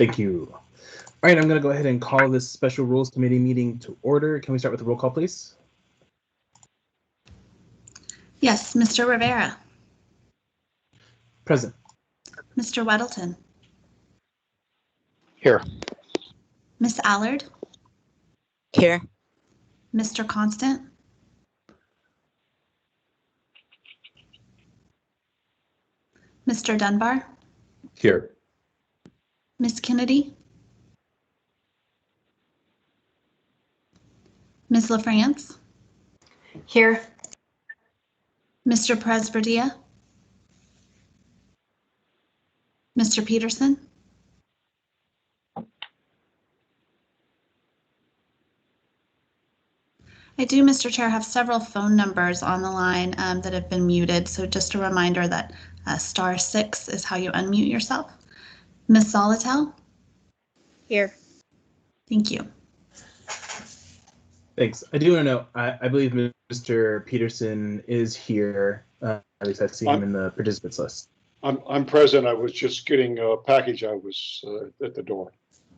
Thank you. All right, I'm going to go ahead and call this special rules committee meeting to order. Can we start with the roll call, please? Yes, Mr. Rivera. Present. Mr. Weddleton. Here. Miss Allard. Here. Mr. Constant. Mr. Dunbar. Here. Miss Kennedy. Ms. LaFrance. Here. Mr. Presberdia. Mr. Peterson. I do, Mr. Chair, have several phone numbers on the line that have been muted. So just a reminder that *6 is how you unmute yourself. Ms. Zolotel. Here. Thank you. Thanks. I do want to know, I believe Mr. Peterson is here. At least I see him in the participants list. I'm present. I was just getting a package. I was at the door.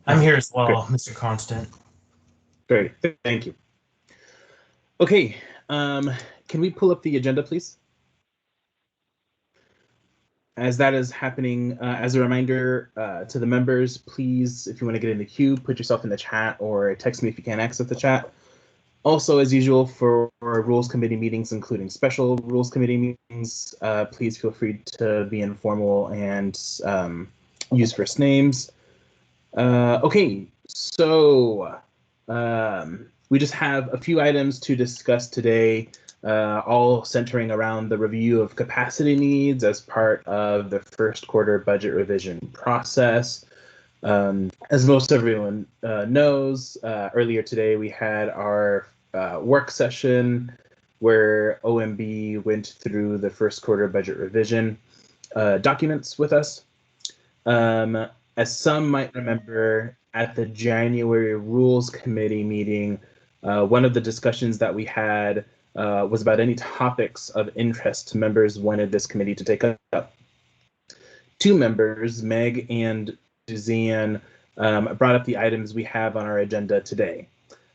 I'm here as well, Great. Mr. Constant. Great. Thank you. Okay. Can we pull up the agenda, please? As that is happening, as a reminder to the members, please, if you want to get in the queue, put yourself in the chat or text me if you can't access the chat. Also, as usual, for Rules Committee meetings, including special Rules Committee meetings, please feel free to be informal and use first names. Okay, so we just have a few items to discuss today, all centering around the review of capacity needs as part of the first quarter budget revision process. As most everyone knows, earlier today we had our work session where OMB went through the first quarter budget revision documents with us. As some might remember, at the January Rules Committee meeting, one of the discussions that we had was about any topics of interest members wanted this committee to take up. Two members, Meg and Suzanne, brought up the items we have on our agenda today.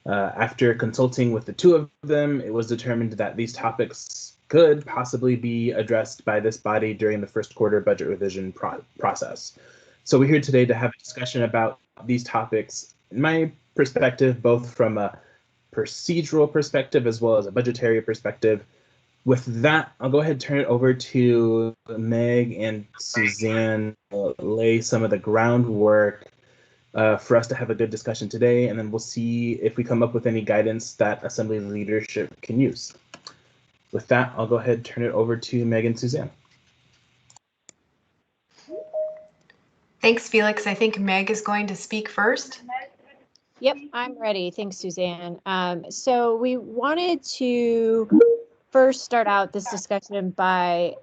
After consulting with the two of them, it was determined that these topics could possibly be addressed by this body during the first quarter budget revision process. So we're here today to have a discussion about these topics, in my perspective, both from a procedural perspective as well as a budgetary perspective. With that, I'll go ahead and turn it over to Meg and Suzanne to lay some of the groundwork for us to have a good discussion today, and then we'll see if we come up with any guidance that Assembly leadership can use. With that, I'll go ahead and turn it over to Meg and Suzanne. Thanks, Felix. I think Meg is going to speak first. Yep, I'm ready. Thanks, Suzanne. So we wanted to first start out this discussion by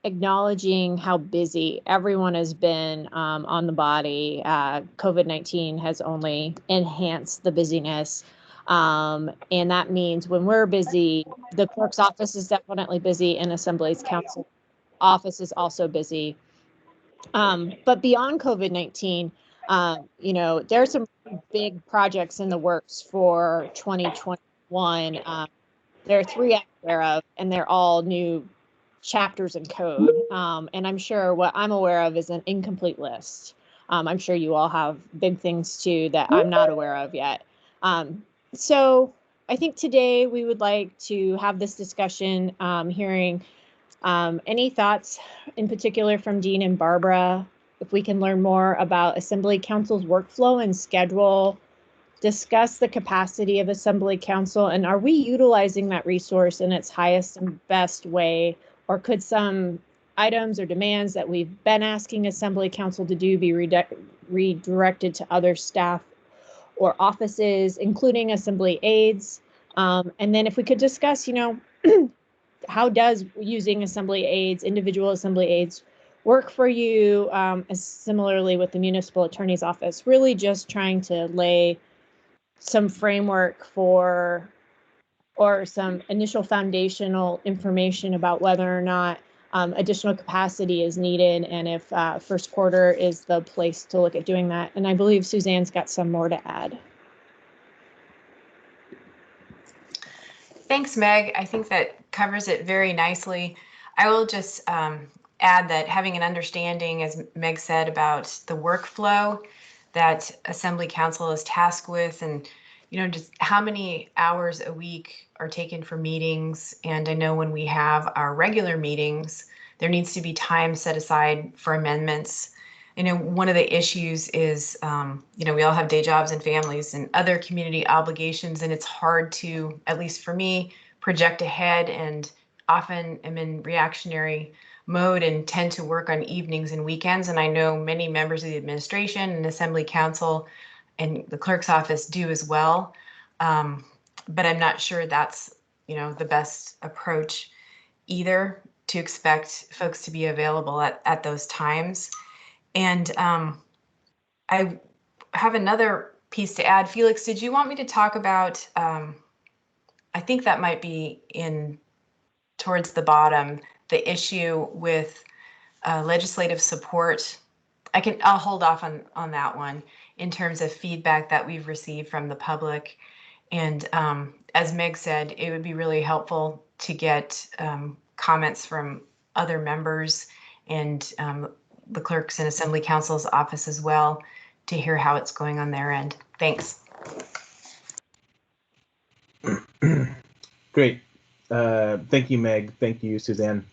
acknowledging how busy everyone has been on the body. COVID-19 has only enhanced the busyness. And that means when we're busy, the clerk's office is definitely busy and Assembly's council office is also busy. But beyond COVID-19, there are some big projects in the works for 2021. There are 3 I'm aware of, and they're all new chapters in code. And I'm sure what I'm aware of is an incomplete list. I'm sure you all have big things too that I'm not aware of yet. So I think today we would like to have this discussion, hearing any thoughts in particular from Dean and Barbara, if we can learn more about Assembly Council's workflow and schedule, discuss the capacity of Assembly Council, and are we utilizing that resource in its highest and best way, or could some items or demands that we've been asking Assembly Council to do be redirected to other staff or offices, including Assembly aides? And then if we could discuss, how does using Assembly aides, individual Assembly aides, work for you, as similarly with the Municipal Attorney's Office, really just trying to lay some framework for, or some initial foundational information about whether or not additional capacity is needed and if first quarter is the place to look at doing that. And I believe Suzanne's got some more to add. Thanks, Meg. I think that covers it very nicely. I will just add that having an understanding, as Meg said, about the workflow that Assembly Council is tasked with, and just how many hours a week are taken for meetings. And I know when we have our regular meetings, there needs to be time set aside for amendments. One of the issues is, we all have day jobs and families and other community obligations, and it's hard to, at least for me, project ahead, and often am in reactionary mode and tend to work on evenings and weekends. And I know many members of the administration and Assembly Council and the clerk's office do as well. But I'm not sure that's, the best approach either, to expect folks to be available at those times. And I have another piece to add. Felix, did you want me to talk about, I think that might be towards the bottom, the issue with legislative support. I'll hold off on that one in terms of feedback that we've received from the public. And as Meg said, it would be really helpful to get comments from other members and the clerks and Assembly Council's office as well, to hear how it's going on their end. Thanks. Great. Thank you, Meg. Thank you, Suzanne.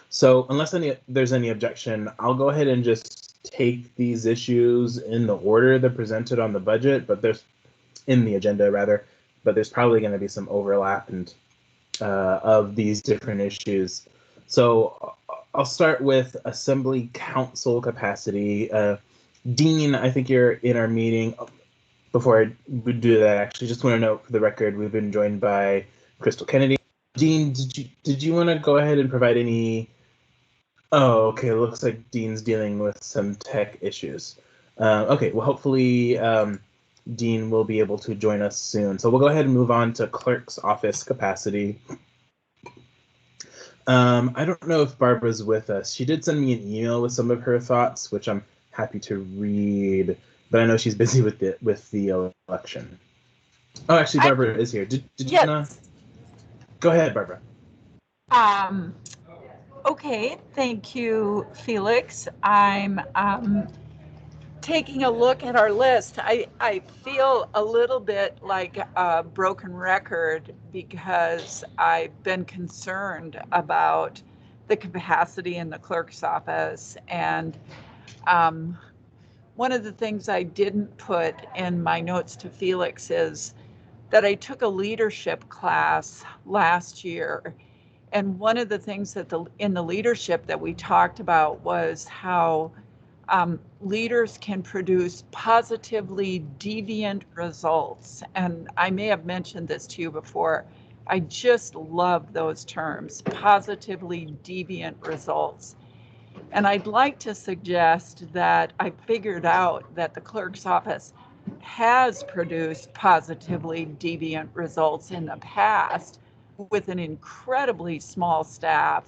So unless there's any objection, I'll go ahead and just take these issues in the order they're presented on the budget, but there's in the agenda rather, but there's probably going to be some overlap and of these different issues. So I'll start with Assembly Council capacity. Dean, I think you're in our meeting. Before I do that, actually, just want to note for the record, we've been joined by Crystal Kennedy. Dean, did you want to go ahead and provide any? Oh, okay. It looks like Dean's dealing with some tech issues. Okay, well, hopefully Dean will be able to join us soon. So we'll go ahead and move on to Clerk's office capacity. I don't know if Barbara's with us. She did send me an email with some of her thoughts, which I'm happy to read, but I know she's busy with the election. Oh, actually, Barbara is here. Did you wanna? Go ahead, Barbara. Okay, thank you, Felix. I'm taking a look at our list. I feel a little bit like a broken record because I've been concerned about the capacity in the clerk's office. And one of the things I didn't put in my notes to Felix is that I took a leadership class last year. And one of the things that in the leadership that we talked about was how leaders can produce positively deviant results. And I may have mentioned this to you before. I just love those terms, positively deviant results. And I'd like to suggest that I figured out that the clerk's office has produced positively deviant results in the past with an incredibly small staff,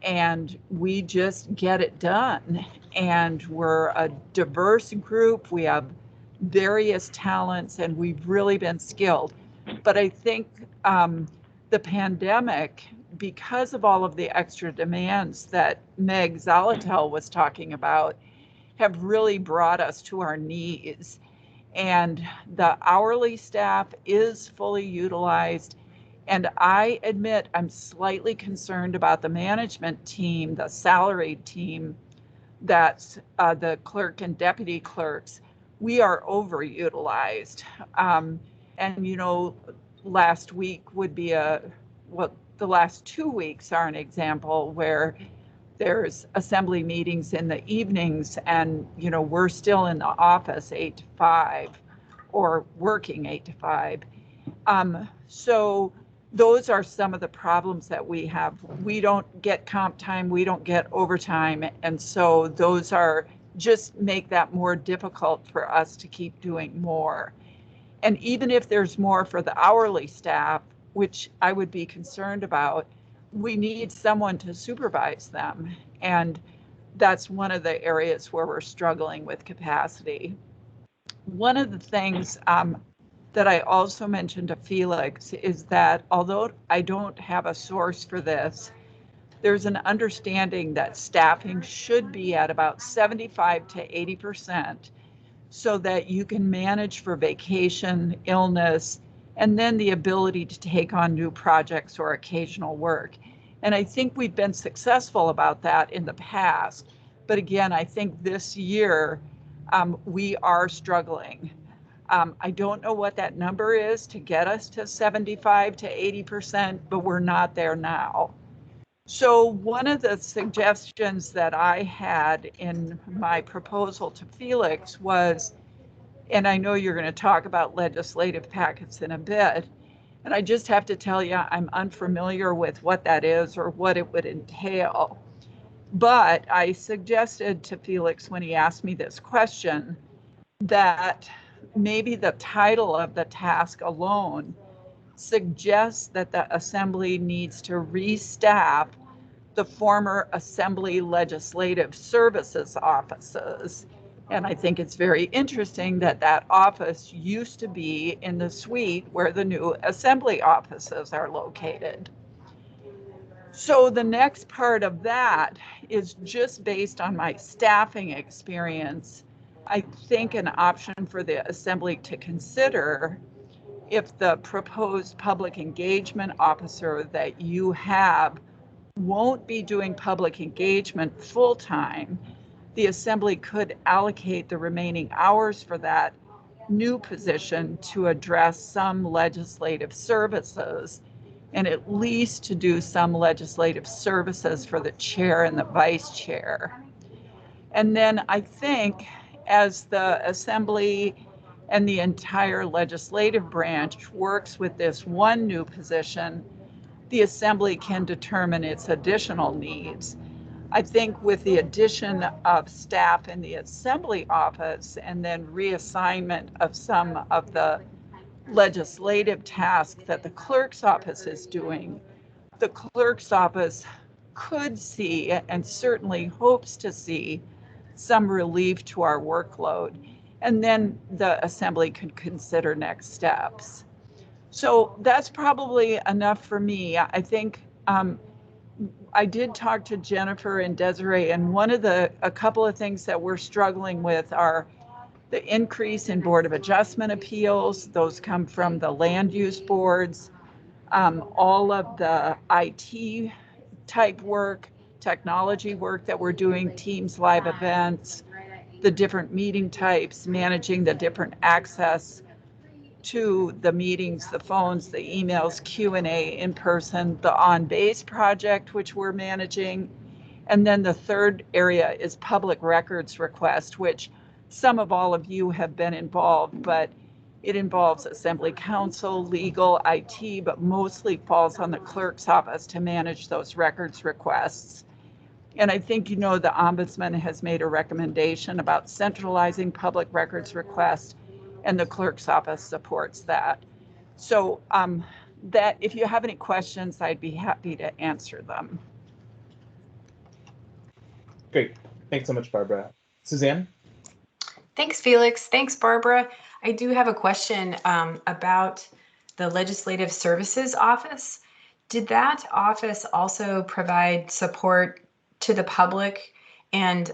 and we just get it done. And we're a diverse group. We have various talents, and we've really been skilled. But I think the pandemic, because of all of the extra demands that Meg Zolotel was talking about, have really brought us to our knees. And the hourly staff is fully utilized. And I admit I'm slightly concerned about the management team, the salaried team, that's the clerk and deputy clerks. We are overutilized. And last week would be the last 2 weeks are an example where there's assembly meetings in the evenings, and we're still in the office 8 to 5 or working 8 to 5. So those are some of the problems that we have. We don't get comp time, we don't get overtime, and so those just make that more difficult for us to keep doing more. And even if there's more for the hourly staff, which I would be concerned about, we need someone to supervise them. And that's one of the areas where we're struggling with capacity. One of the things that I also mentioned to Felix is that although I don't have a source for this, there's an understanding that staffing should be at about 75 to 80% so that you can manage for vacation, illness, and then the ability to take on new projects or occasional work. And I think we've been successful about that in the past. But again, I think this year we are struggling. I don't know what that number is to get us to 75 to 80%, but we're not there now. So one of the suggestions that I had in my proposal to Felix was, and I know you're going to talk about legislative packets in a bit, and I just have to tell you, I'm unfamiliar with what that is or what it would entail. But I suggested to Felix when he asked me this question that maybe the title of the task alone suggests that the Assembly needs to restaff the former Assembly Legislative Services offices. And I think it's very interesting that that office used to be in the suite where the new Assembly offices are located. So the next part of that is just based on my staffing experience. I think an option for the Assembly to consider, if the proposed public engagement officer that you have won't be doing public engagement full-time, the Assembly could allocate the remaining hours for that new position to address some legislative services, and at least to do some legislative services for the chair and the vice chair. And then I think as the Assembly and the entire legislative branch works with this one new position, the Assembly can determine its additional needs. I think with the addition of staff in the Assembly office and then reassignment of some of the legislative tasks that the clerk's office is doing, the clerk's office could see and certainly hopes to see some relief to our workload. And then the Assembly could consider next steps. So that's probably enough for me. I think I did talk to Jennifer and Desiree, and a couple of things that we're struggling with are the increase in Board of Adjustment appeals. Those come from the land use boards, all of the IT type work, technology work that we're doing, Teams live events, the different meeting types, managing the different access to the meetings, the phones, the emails, Q&A in person, the on-base project, which we're managing. And then the third area is public records request, which some of all of you have been involved, but it involves Assembly Council, legal, IT, but mostly falls on the clerk's office to manage those records requests. And I think you know the Ombudsman has made a recommendation about centralizing public records requests, and the clerk's office supports that. So that if you have any questions, I'd be happy to answer them. Great. Thanks so much, Barbara. Suzanne? Thanks, Felix. Thanks, Barbara. I do have a question about the Legislative Services Office. Did that office also provide support to the public? And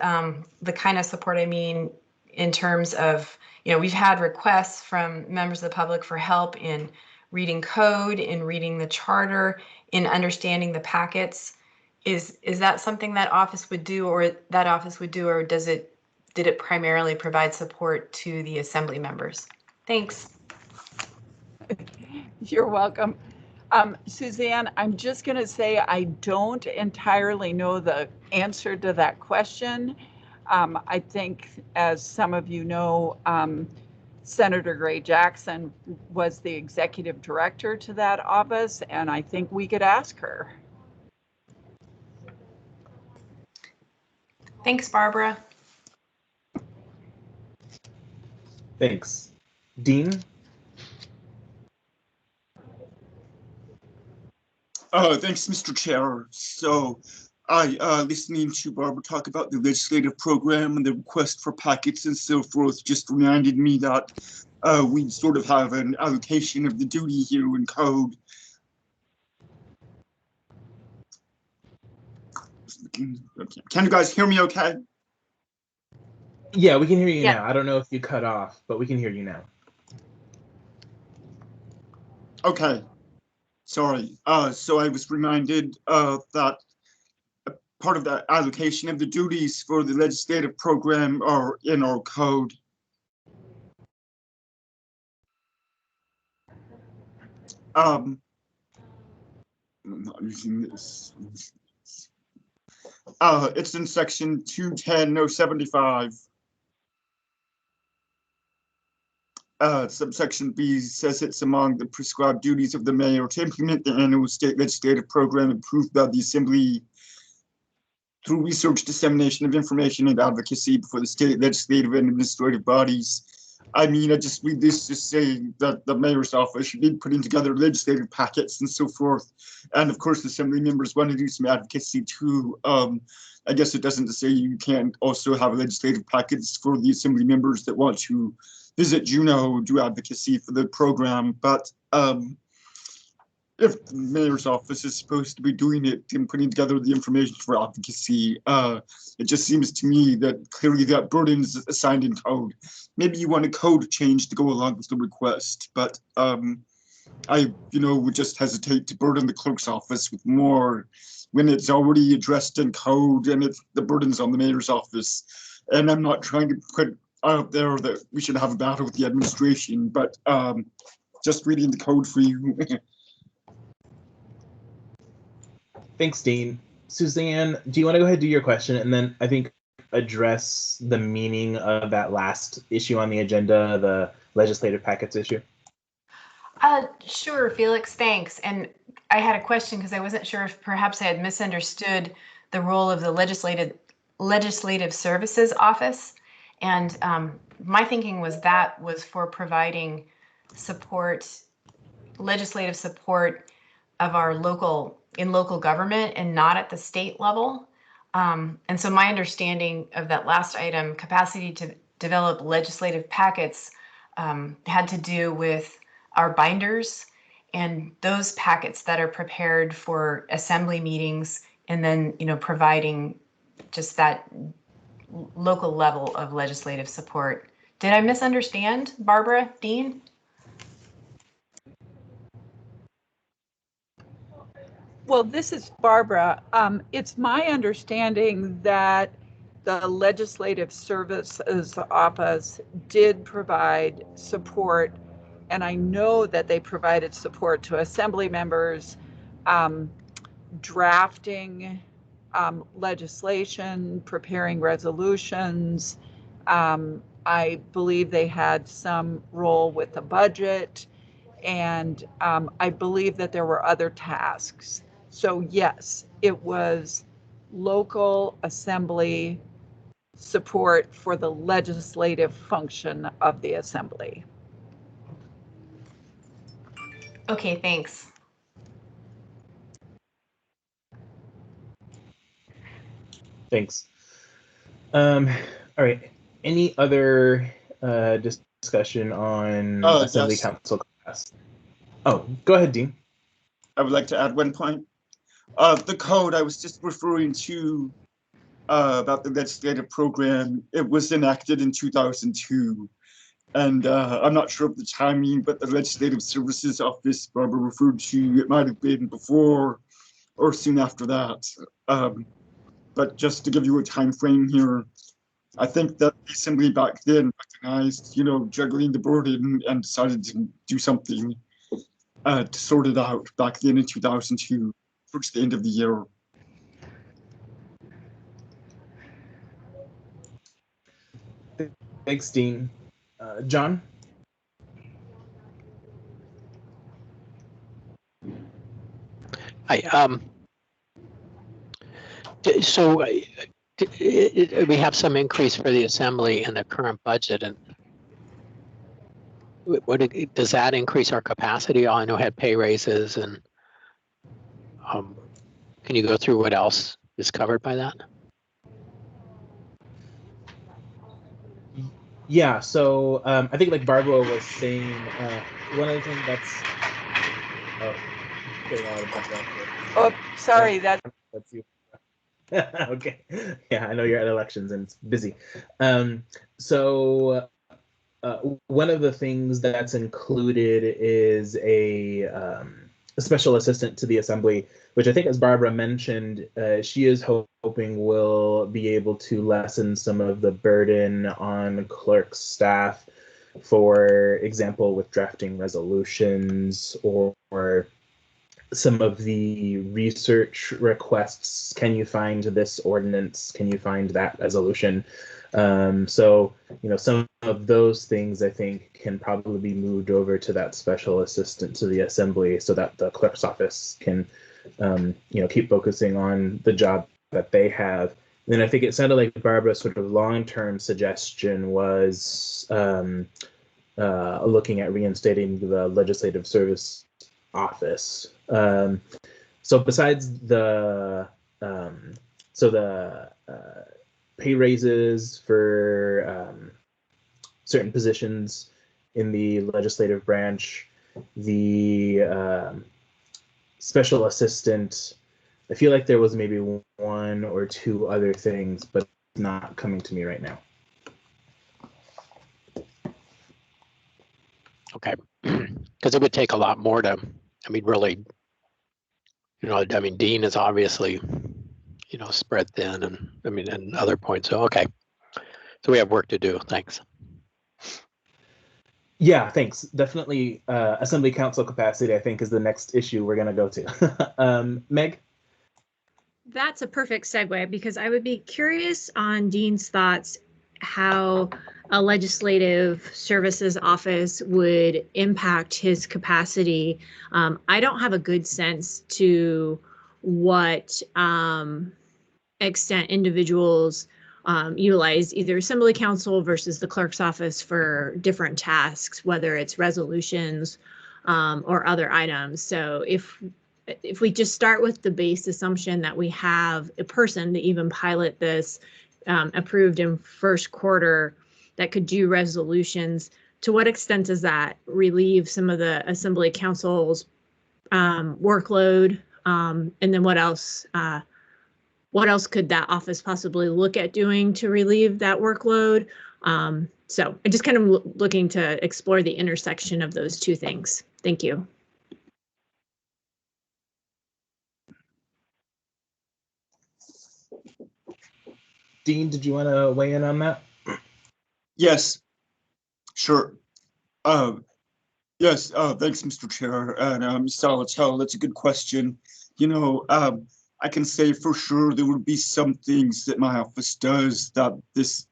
the kind of support I mean in terms of, we've had requests from members of the public for help in reading code, in reading the charter, in understanding the packets. Is that something that office would do, or did it primarily provide support to the Assembly members? Thanks. You're welcome. Suzanne, I'm just going to say I don't entirely know the answer to that question. I think, as some of you know, Senator Gray Jackson was the executive director to that office, and I think we could ask her. Thanks, Barbara. Thanks. Dean? Thanks, Mr. Chair. So listening to Barbara talk about the legislative program and the request for packets and so forth just reminded me that we sort of have an allocation of the duty here in code. Okay. Can you guys hear me okay? Yeah, we can hear you Yeah. now. I don't know if you cut off, but we can hear you now. Okay. Sorry. So I was reminded that part of the allocation of the duties for the legislative program are in our code. I'm not using this. It's in section 210.075. Subsection B says it's among the prescribed duties of the mayor to implement the annual state legislative program approved by the assembly through research, dissemination of information, and advocacy before the state legislative and administrative bodies. I mean, I just read this just saying that the mayor's office should be putting together legislative packets and so forth. And of course, the assembly members want to do some advocacy too. I guess it doesn't say you can't also have legislative packets for the assembly members that want to visit Juneau, do advocacy for the program. But if the mayor's office is supposed to be doing it and putting together the information for advocacy, it just seems to me that clearly that burden is assigned in code. Maybe you want a code change to go along with the request, but I, would just hesitate to burden the clerk's office with more when it's already addressed in code and the burden's on the mayor's office. And I'm not trying to put out there that we should have a battle with the administration, but just reading the code for you. Thanks, Dean. Suzanne, do you want to go ahead and do your question and then I think address the meaning of that last issue on the agenda, the legislative packets issue? Sure, Felix, thanks. And I had a question because I wasn't sure if perhaps I had misunderstood the role of the Legislative Services Office. And my thinking was that was for providing support, legislative support of our local government and not at the state level. And so my understanding of that last item, capacity to develop legislative packets, had to do with our binders and those packets that are prepared for assembly meetings and then, providing just that local level of legislative support. Did I misunderstand, Barbara, Dean? Well, this is Barbara. It's my understanding that the Legislative Services Office did provide support, and I know that they provided support to assembly members drafting legislation, preparing resolutions. I believe they had some role with the budget, and I believe that there were other tasks. So yes, it was local assembly support for the legislative function of the assembly. Okay, thanks. Thanks. All right. Any other discussion on Assembly Yes. Council class? Oh, go ahead, Dean. I would like to add one point. The code I was just referring to about the legislative program, it was enacted in 2002. And I'm not sure of the timing, but the Legislative Services Office Barbara referred to, it might have been before or soon after that. But just to give you a time frame here, I think that the Assembly back then recognized, juggling the burden and decided to do something to sort it out back then in 2002, towards the end of the year. Thanks, Dean. John? Hi. So we have some increase for the assembly in the current budget, and does that increase our capacity? I know we had pay raises, and Can you go through what else is covered by that? Yeah, so I think like Barbara was saying, one of the things that's getting a lot of background. Oh, sorry, that's you. Okay, yeah, I know you're at elections and it's busy. So one of the things that's included is a special assistant to the assembly, which I think, as Barbara mentioned, she is hoping will be able to lessen some of the burden on clerk's staff, for example, with drafting resolutions or some of the research requests. Can you find this ordinance? Can you find that resolution? So, some of those things I think can probably be moved over to that special assistant to the assembly, so that the clerk's office can, keep focusing on the job that they have. And then I think it sounded like Barbara's sort of long-term suggestion was looking at reinstating the legislative service office. So besides the pay raises for certain positions in the legislative branch, the special assistant, I feel like there was maybe one or two other things, but it's not coming to me right now. Okay, because it would take a lot more to, really, Dean is obviously, spread thin, and and other points. So, okay. So we have work to do. Thanks. Yeah, thanks. Definitely assembly council capacity, I think, is the next issue we're going to go to. Meg? That's a perfect segue, because I would be curious on Dean's thoughts how a legislative services office would impact his capacity. I don't have a good sense to what extent individuals utilize either assembly council versus the clerk's office for different tasks, whether it's resolutions or other items. So if we just start with the base assumption that we have a person to even pilot this approved in first quarter that could do resolutions, to what extent does that relieve some of the assembly council's workload? And then what else could that office possibly look at doing to relieve that workload? So I'm just kind of looking to explore the intersection of those two things. Thank you. Dean, did you want to weigh in on that? Yes, sure. Yes, thanks, Mr. Chair. And Ms. Salatel, that's a good question. I can say for sure there would be some things that my office does that this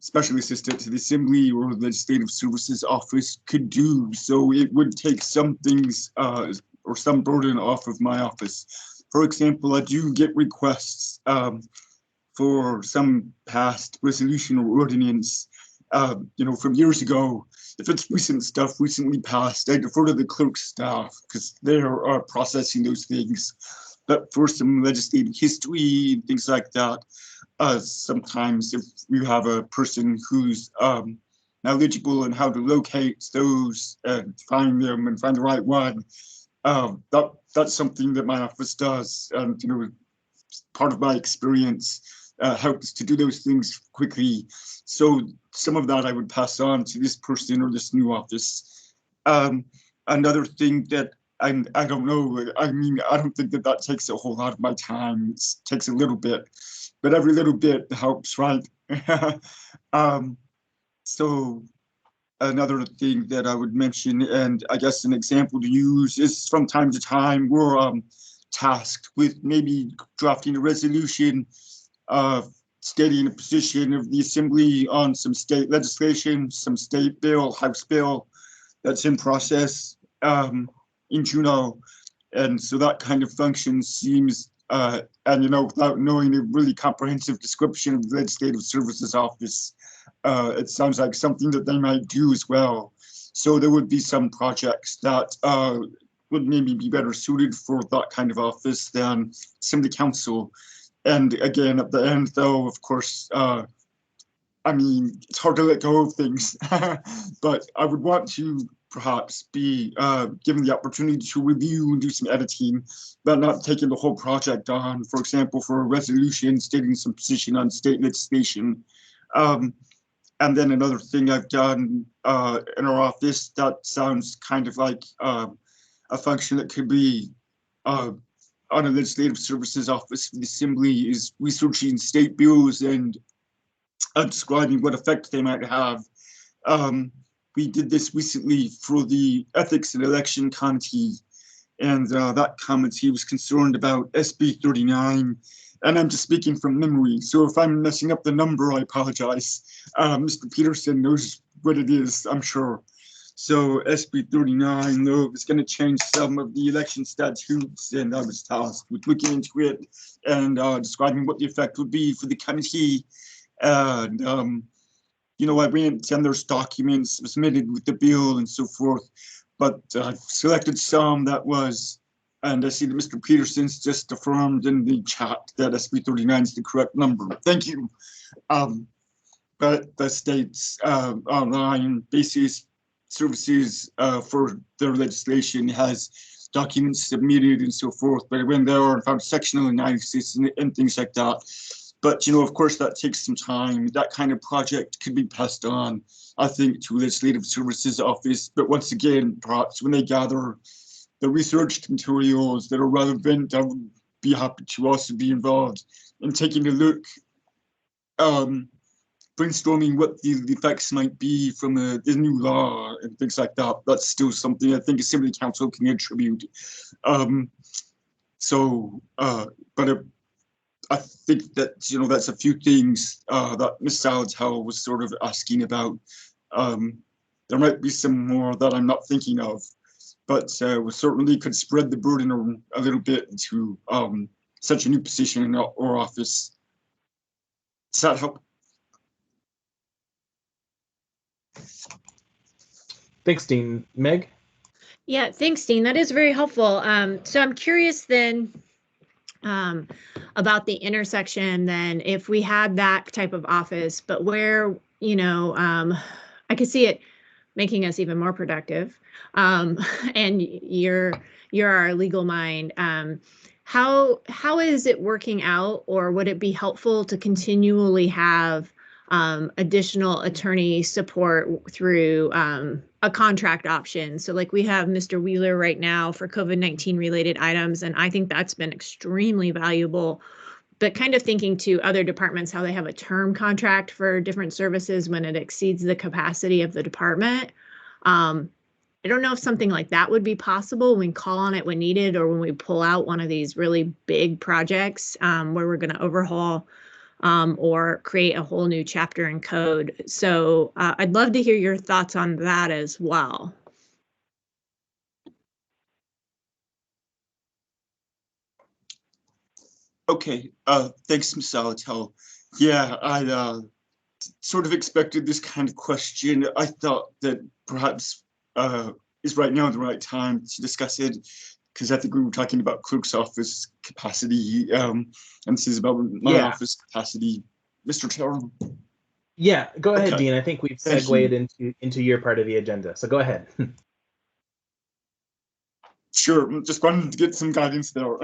special assistant to the Assembly or Legislative Services Office could do. So it would take some things or some burden off of my office. For example, I do get requests for some past resolution or ordinance, from years ago. If it's recent stuff, recently passed, I defer to the clerk staff because they are processing those things. But for some legislative history and things like that, sometimes if you have a person who's knowledgeable in how to locate those and find them and find the right one, that's something that my office does. And part of my experience helps to do those things quickly. So some of that I would pass on to this person or this new office. Another thing that I don't know, I don't think that takes a whole lot of my time. It takes a little bit, but every little bit helps, right? So another thing that I would mention, and I guess an example to use, is from time to time we're tasked with maybe drafting a resolution, stating a position of the Assembly on some state legislation, some state bill, House bill that's in process in Juneau. And so that kind of function seems, without knowing a really comprehensive description of the Legislative Services Office, it sounds like something that they might do as well. So there would be some projects that would maybe be better suited for that kind of office than Assembly Council. And again, at the end, though, of course, I mean, it's hard to let go of things, but I would want to perhaps be given the opportunity to review and do some editing, but not taking the whole project on, for example, for a resolution stating some position on state legislation. And then another thing I've done in our office that sounds kind of like a function that could be on a legislative services office for the Assembly is researching state bills and describing what effect they might have. We did this recently for the Ethics and Election Committee, and that committee was concerned about SB 39, and I'm just speaking from memory, so if I'm messing up the number, I apologize. Mr. Peterson knows what it is, I'm sure. So SB 39, though, is going to change some of the election statutes, and I was tasked with looking into it and describing what the effect would be for the committee. And you know, I went and there's documents submitted with the bill and so forth, but I've selected some that was, and I see that Mr. Peterson's just affirmed in the chat that SB 39 is the correct number. Thank you. But the state's online basis services for their legislation has documents submitted and so forth, but I went there and found sectional analysis and things like that. But, you know, of course, that takes some time. That kind of project could be passed on, I think, to Legislative Services Office. But once again, perhaps when they gather the research materials that are relevant, I would be happy to also be involved in taking a look, brainstorming what the effects might be from the new law and things like that. That's still something I think Assembly Council can contribute. I think that, you know, that's a few things that Ms. Salatel was sort of asking about. There might be some more that I'm not thinking of, but we certainly could spread the burden a little bit to such a new position in our office. Does that help? Thanks, Dean. Meg? Yeah, thanks, Dean. That is very helpful. So I'm curious then, about the intersection then, if we had that type of office, but where, you know, I could see it making us even more productive. And you're our legal mind. How is it working out, or would it be helpful to continually have additional attorney support through a contract option? So like we have Mr. Wheeler right now for COVID-19 related items, and I think that's been extremely valuable. But kind of thinking to other departments, how they have a term contract for different services when it exceeds the capacity of the department. I don't know if something like that would be possible when we call on it when needed, or when we pull out one of these really big projects where we're going to overhaul or create a whole new chapter in code. So I'd love to hear your thoughts on that as well. Okay, thanks, Ms. Salatel. Yeah, I sort of expected this kind of question. I thought that perhaps is right now the right time to discuss it, because I think we were talking about Clerk's office capacity, and this is about my office capacity. Mr. Chair. Yeah, go ahead, Okay. Dean. I think we've segued into your part of the agenda, so go ahead. Sure, just wanted to get some guidance there.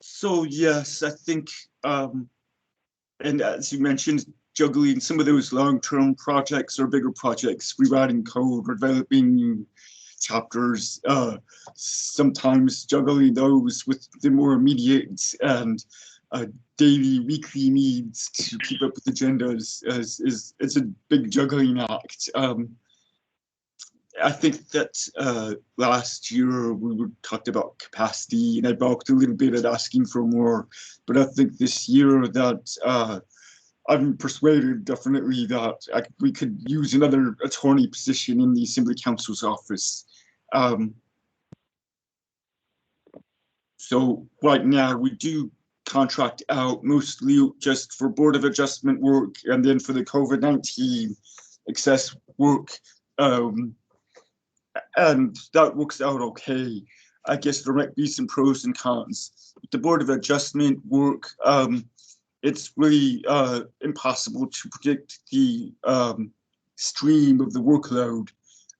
So yes, I think, and as you mentioned, juggling some of those long-term projects or bigger projects, rewriting code or developing new chapters, sometimes juggling those with the more immediate and daily, weekly needs to keep up with agendas it's a big juggling act. I think that last year we talked about capacity, and I balked a little bit at asking for more, but I think this year that I'm persuaded definitely that we could use another attorney position in the Assembly Council's office. So right now we do contract out mostly just for Board of Adjustment work, and then for the COVID-19 excess work. and that works out okay. I guess there might be some pros and cons. The Board of Adjustment work, it's really impossible to predict the stream of the workload.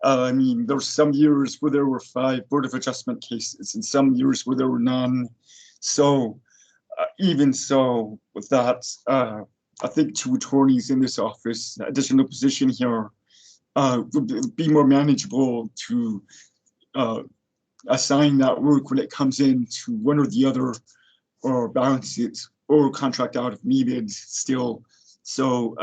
I mean, there were some years where there were 5 Board of Adjustment cases and some years where there were none. So even so, with that, I think 2 attorneys in this office, additional position here, would be more manageable to assign that work when it comes in to one or the other, or balance it, or contract out if needed still. So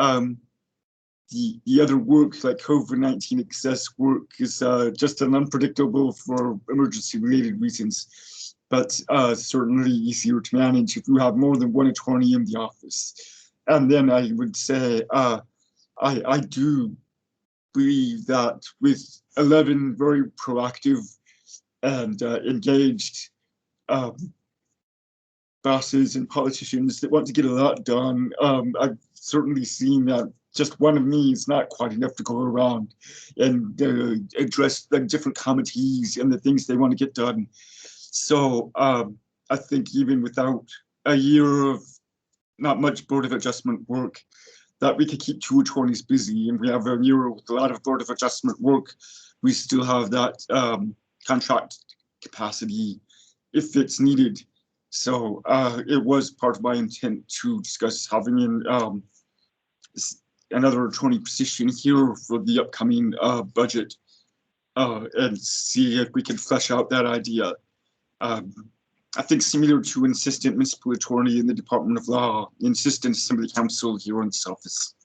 the other work, like COVID-19 excess work, is just an unpredictable for emergency-related reasons, but certainly easier to manage if you have more than one attorney in the office. And then I would say I do believe that with 11 very proactive and engaged bosses and politicians that want to get a lot done, I've certainly seen that just one of me is not quite enough to go around and address the different committees and the things they want to get done. So I think even without a year of not much Board of Adjustment work, that we could keep 2 attorneys busy, and we have a year with a lot of Board of Adjustment work, we still have that contract capacity if it's needed. So it was part of my intent to discuss having another attorney position here for the upcoming budget, and see if we can flesh out that idea. I think similar to an assistant municipal attorney in the Department of Law, the assistant assembly counsel here in this office.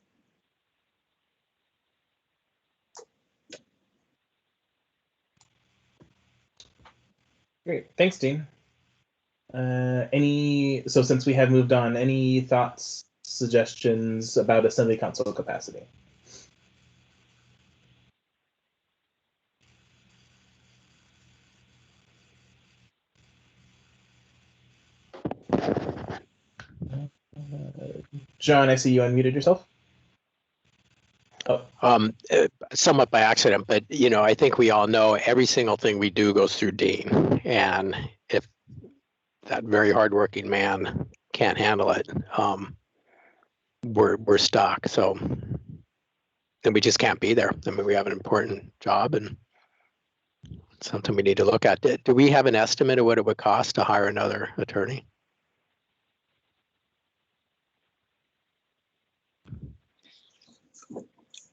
Great, thanks, Dean. So since we have moved on, any thoughts, suggestions about assembly council capacity? John, I see you unmuted yourself. Oh. Somewhat by accident, but I think we all know every single thing we do goes through Dean, and if that very hardworking man can't handle it, we're stuck. So, and we just can't be there. I mean, we have an important job and something we need to look at. Do we have an estimate of what it would cost to hire another attorney?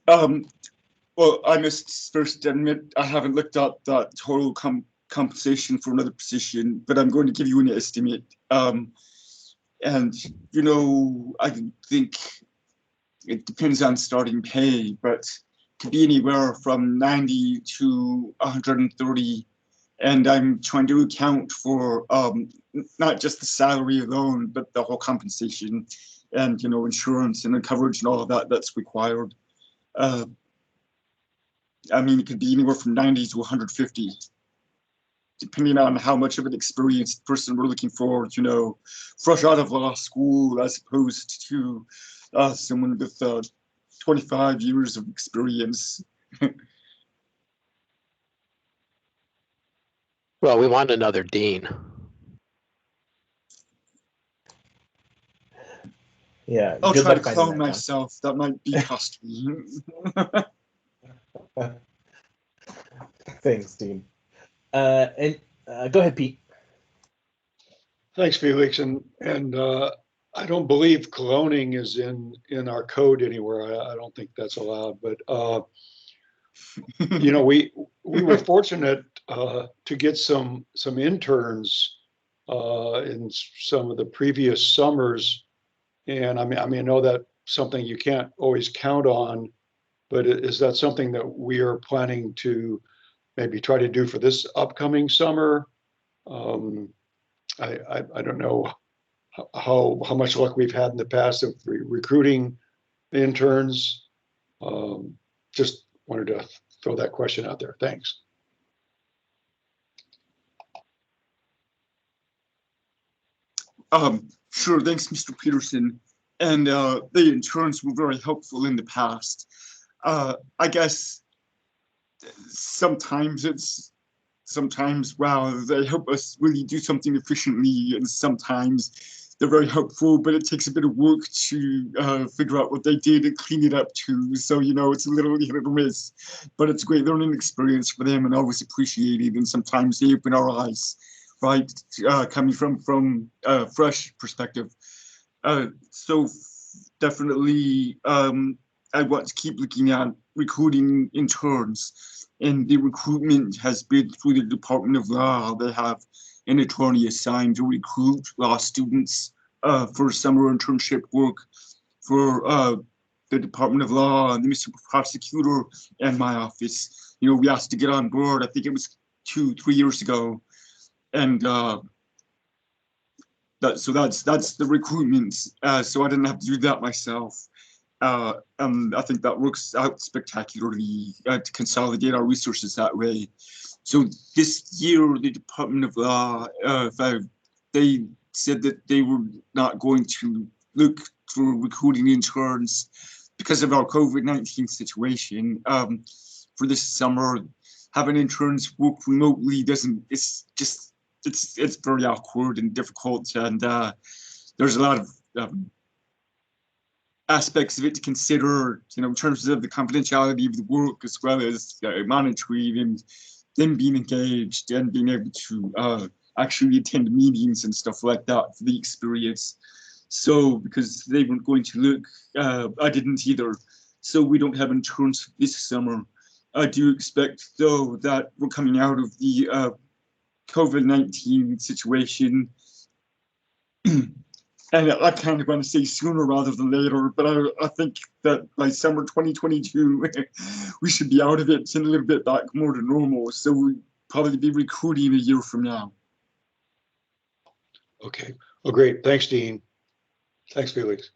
Well, I must first admit I haven't looked at that total compensation for another position, but I'm going to give you an estimate. And I think it depends on starting pay, but it could be anywhere from 90 to 130. And I'm trying to account for not just the salary alone, but the whole compensation and insurance and the coverage and all of that that's required. I mean, it could be anywhere from 90 to 150, depending on how much of an experienced person we're looking for, fresh out of law school, as opposed to someone with 25 years of experience. Well, we want another dean. Yeah, I'll try to clone myself. That might be costly. Thanks, Dean. And go ahead, Pete. Thanks, Felix. And I don't believe cloning is in our code anywhere. I don't think that's allowed. But we were fortunate to get some interns in some of the previous summers. And I know that something you can't always count on, but is that something that we are planning to maybe try to do for this upcoming summer? I don't know how much luck we've had in the past of recruiting interns. Just wanted to throw that question out there. Thanks. Sure, thanks, Mr. Peterson. And the interns were very helpful in the past. I guess sometimes, wow, they help us really do something efficiently, and sometimes they're very helpful, but it takes a bit of work to figure out what they did and clean it up too. So, you know, it's a little hit or miss, but it's a great learning experience for them and always appreciated. And sometimes they open our eyes, right, coming from a fresh perspective. So definitely, I want to keep looking at recruiting interns, and the recruitment has been through the Department of Law. They have an attorney assigned to recruit law students for summer internship work for the Department of Law and the municipal prosecutor and my office. You know, we asked to get on board, I think it was 2-3 years ago. And so that's the recruitment. So I didn't have to do that myself. And I think that works out spectacularly to consolidate our resources that way. So this year, the Department of Law, they said that they were not going to look for recruiting interns because of our COVID-19 situation. For this summer, having interns work remotely it's very awkward and difficult, and there's a lot of aspects of it to consider, you know, in terms of the confidentiality of the work, as well as monitoring and them being engaged and being able to actually attend meetings and stuff like that for the experience. So because they weren't going to look, I didn't either. So we don't have interns this summer. I do expect, though, that we're coming out of the COVID-19 situation. And I kind of want to say sooner rather than later, but I think that by summer 2022, we should be out of it and a little bit back more to normal. So we'll probably be recruiting a year from now. Okay. Well, great. Thanks, Dean. Thanks, Felix.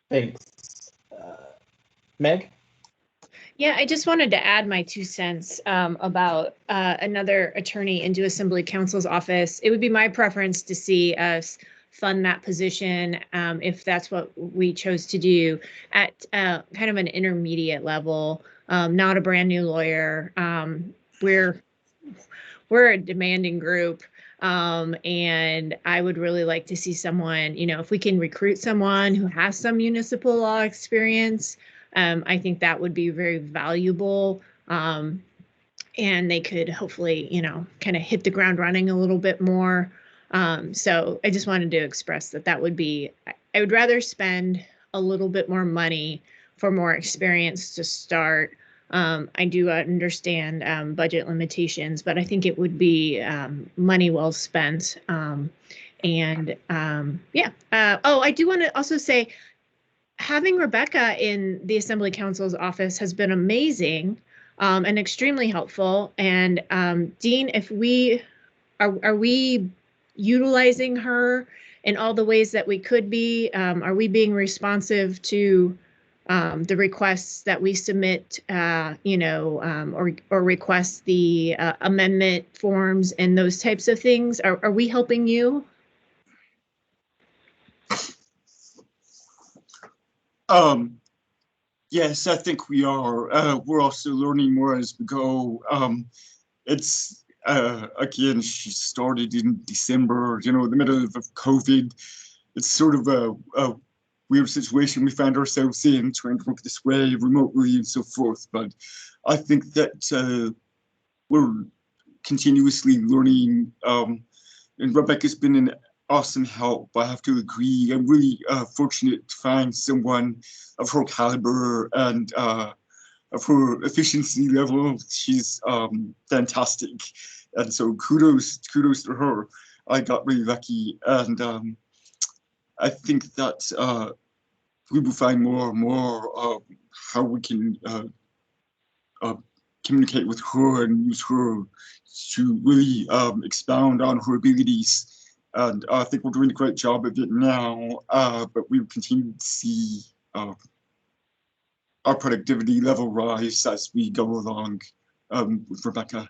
Thanks. Meg? Yeah, I just wanted to add my 2 cents about another attorney into Assembly Counsel's office. It would be my preference to see us fund that position if that's what we chose to do at kind of an intermediate level, not a brand new lawyer. We're a demanding group. And I would really like to see someone, you know, if we can recruit someone who has some municipal law experience, I think that would be very valuable. And they could hopefully, you know, kind of hit the ground running a little bit more. So I just wanted to express that would be, I would rather spend a little bit more money for more experience to start. I do understand budget limitations, but I think it would be money well spent. Yeah. Oh, I do want to also say, having Rebecca in the Assembly Counsel's office has been amazing and extremely helpful. And Dean, if we are we utilizing her in all the ways that we could be? Are we being responsive to the requests that we submit, or request the amendment forms and those types of things? Are we helping you? Yes, I think we are. We're also learning more as we go. It's again, she started in December, you know, the middle of COVID. It's sort of a weird situation we find ourselves in, trying to work this way remotely and so forth. But I think that we're continuously learning. And Rebecca's been an awesome help. I have to agree. I'm really fortunate to find someone of her caliber and of her efficiency level. She's fantastic, and so kudos to her. I got really lucky, and I think that we will find more and more how we can communicate with her and use her to really expound on her abilities. And I think we're doing a great job of it now, but we will continue to see our productivity level rise as we go along with Rebecca.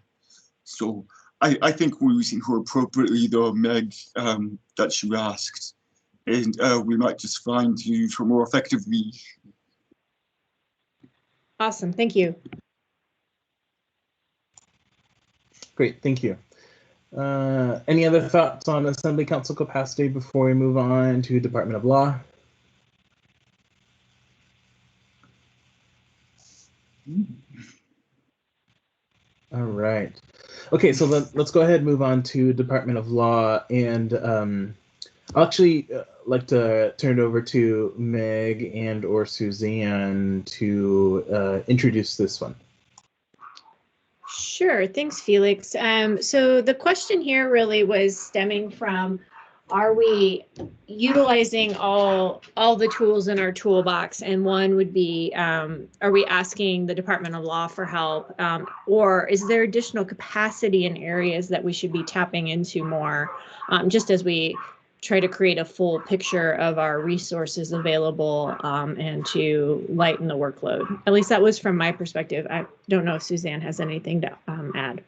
So I think we're using her appropriately, though, Meg, that you asked. And we might just find to use her more effectively. Awesome, thank you. Great, thank you. Any other thoughts on Assembly Council capacity before we move on to Department of Law? All right. Okay, so let's go ahead and move on to Department of Law, and I'll actually like to turn it over to Meg and or Suzanne to introduce this one. Sure. Thanks, Felix. So the question here really was stemming from, are we utilizing all the tools in our toolbox? And one would be, are we asking the Department of Law for help? Or is there additional capacity in areas that we should be tapping into more, just as we try to create a full picture of our resources available and to lighten the workload? At least that was from my perspective. I don't know if Suzanne has anything to add.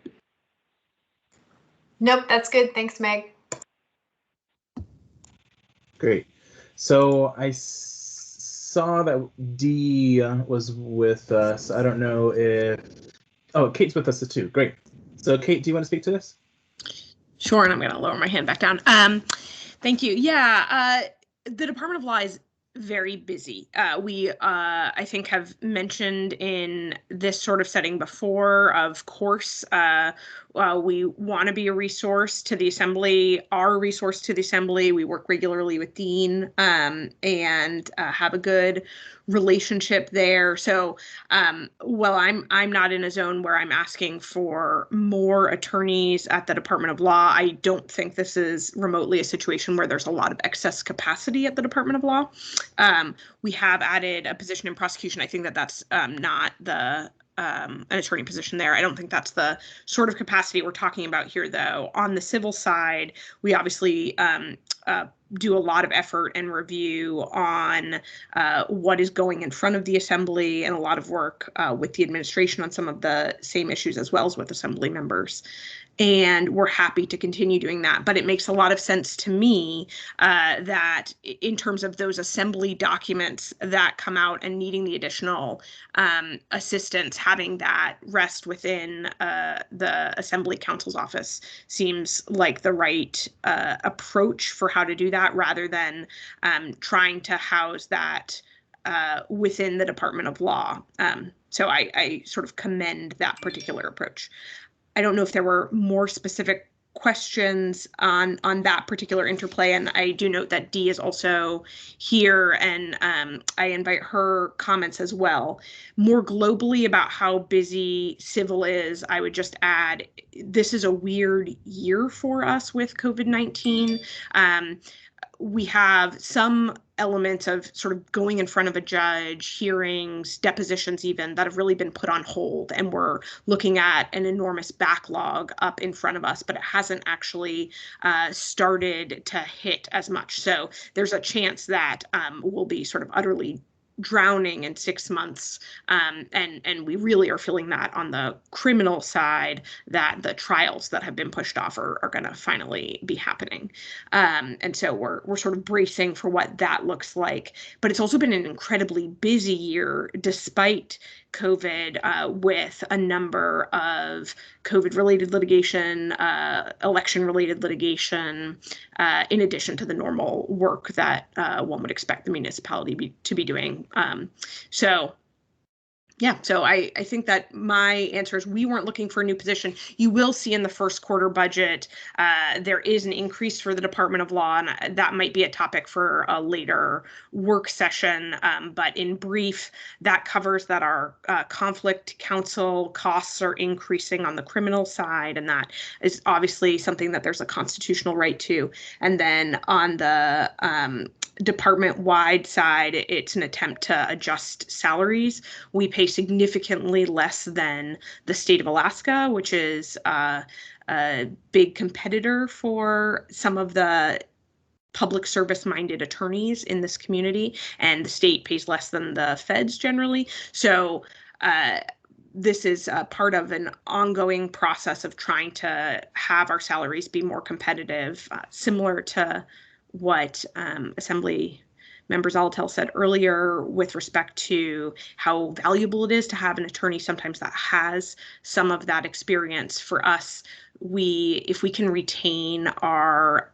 Nope, that's good. Thanks, Meg. Great. So I saw that Dee was with us. I don't know if... Oh, Kate's with us too. Great. So Kate, do you want to speak to this? Sure, and I'm going to lower my hand back down. Thank you. Yeah, the Department of Law is very busy. We, I think, have mentioned in this sort of setting before, of course, we want to be a resource to the Assembly, our resource to the Assembly. We work regularly with Dean and have a good relationship there. So while I'm not in a zone where I'm asking for more attorneys at the Department of Law, I don't think this is remotely a situation where there's a lot of excess capacity at the Department of Law. We have added a position in prosecution. I think that that's not the an attorney position there. I don't think that's the sort of capacity we're talking about here, though. On the civil side, we obviously do a lot of effort and review on what is going in front of the Assembly, and a lot of work with the administration on some of the same issues, as well as with Assembly members. And we're happy to continue doing that. But it makes a lot of sense to me that in terms of those Assembly documents that come out and needing the additional assistance, having that rest within the Assembly Counsel's office seems like the right approach for how to do that, rather than trying to house that within the Department of Law. So I sort of commend that particular approach. I don't know if there were more specific questions on that particular interplay, and I do note that Dee is also here, and I invite her comments as well. More globally about how busy civil is, I would just add, this is a weird year for us with COVID-19. We have some elements of sort of going in front of a judge, hearings, depositions even, that have really been put on hold, and we're looking at an enormous backlog up in front of us, but it hasn't actually started to hit as much. So there's a chance that we'll be sort of utterly drowning in 6 months, and we really are feeling that on the criminal side, that the trials that have been pushed off are going to finally be happening, and so we're sort of bracing for what that looks like. But it's also been an incredibly busy year despite COVID, with a number of COVID-related litigation, election-related litigation, in addition to the normal work that one would expect the municipality to be doing. So I think that my answer is we weren't looking for a new position. You will see in the first quarter budget, there is an increase for the Department of Law, and that might be a topic for a later work session. But in brief, that covers that our conflict counsel costs are increasing on the criminal side, and that is obviously something that there's a constitutional right to. And then on the department-wide side, it's an attempt to adjust salaries. We pay significantly less than the state of Alaska, which is a big competitor for some of the public service-minded attorneys in this community, and the state pays less than the feds generally. So this is part of an ongoing process of trying to have our salaries be more competitive, similar to what Assembly Member Zolotel said earlier with respect to how valuable it is to have an attorney sometimes that has some of that experience. For us, if we can retain our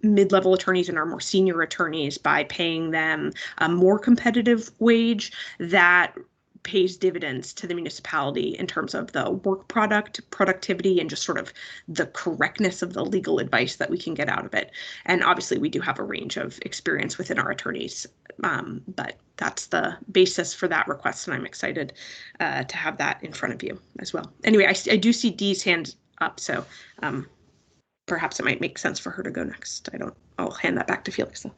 mid-level attorneys and our more senior attorneys by paying them a more competitive wage, that pays dividends to the municipality in terms of the work productivity, and just sort of the correctness of the legal advice that we can get out of it. And obviously we do have a range of experience within our attorneys, but that's the basis for that request, and I'm excited to have that in front of you as well. Anyway, I do see Dee's hand up, so perhaps it might make sense for her to go next. I'll hand that back to Felix though.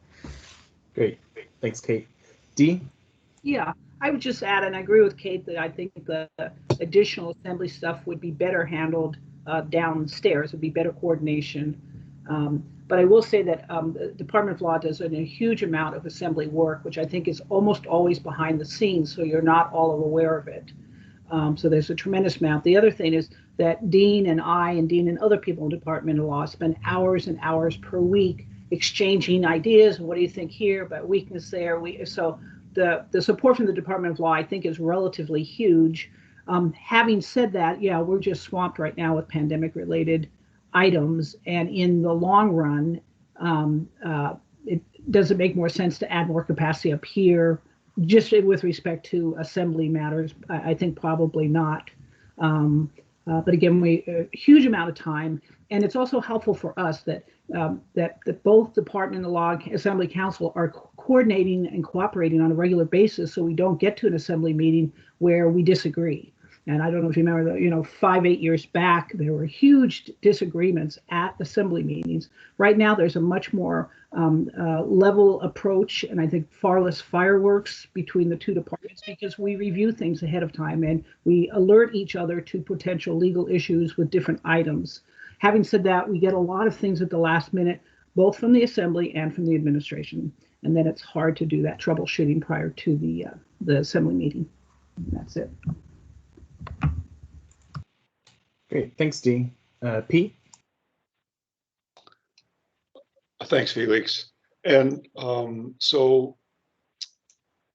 Great, thanks, Kate. Dee? Yeah, I would just add, and I agree with Kate, that I think the additional assembly stuff would be better handled downstairs, would be better coordination. But I will say that the Department of Law does a huge amount of assembly work, which I think is almost always behind the scenes, so you're not all aware of it. So there's a tremendous amount. The other thing is that Dean and I and Dean and other people in the Department of Law spend hours and hours per week exchanging ideas. What do you think here about weakness there? So the support from the Department of Law, I think, is relatively huge. Having said that, yeah, we're just swamped right now with pandemic-related items, and in the long run, does it make more sense to add more capacity up here? Just with respect to assembly matters, I think probably not. But again, a huge amount of time, and it's also helpful for us that both Department of Law and Assembly Council are coordinating and cooperating on a regular basis, so we don't get to an assembly meeting where we disagree. And I don't know if you remember, 5-8 years back, there were huge disagreements at assembly meetings. Right now, there's a much more level approach, and I think far less fireworks between the two departments, because we review things ahead of time and we alert each other to potential legal issues with different items. Having said that, we get a lot of things at the last minute, both from the assembly and from the administration, and then it's hard to do that troubleshooting prior to the assembly meeting. And that's it. Great, thanks, Dee. Pete? Thanks, Felix. And so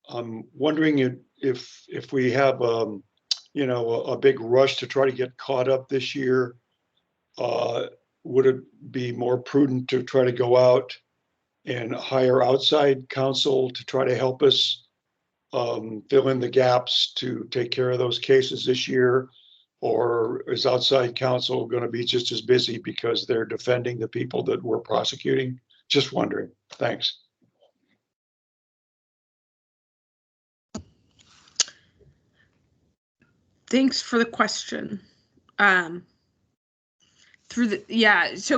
I'm wondering if we have a big rush to try to get caught up this year, would it be more prudent to try to go out and hire outside counsel to try to help us fill in the gaps to take care of those cases this year? Or is outside counsel going to be just as busy because they're defending the people that we're prosecuting? Just wondering. Thanks. Thanks for the question. So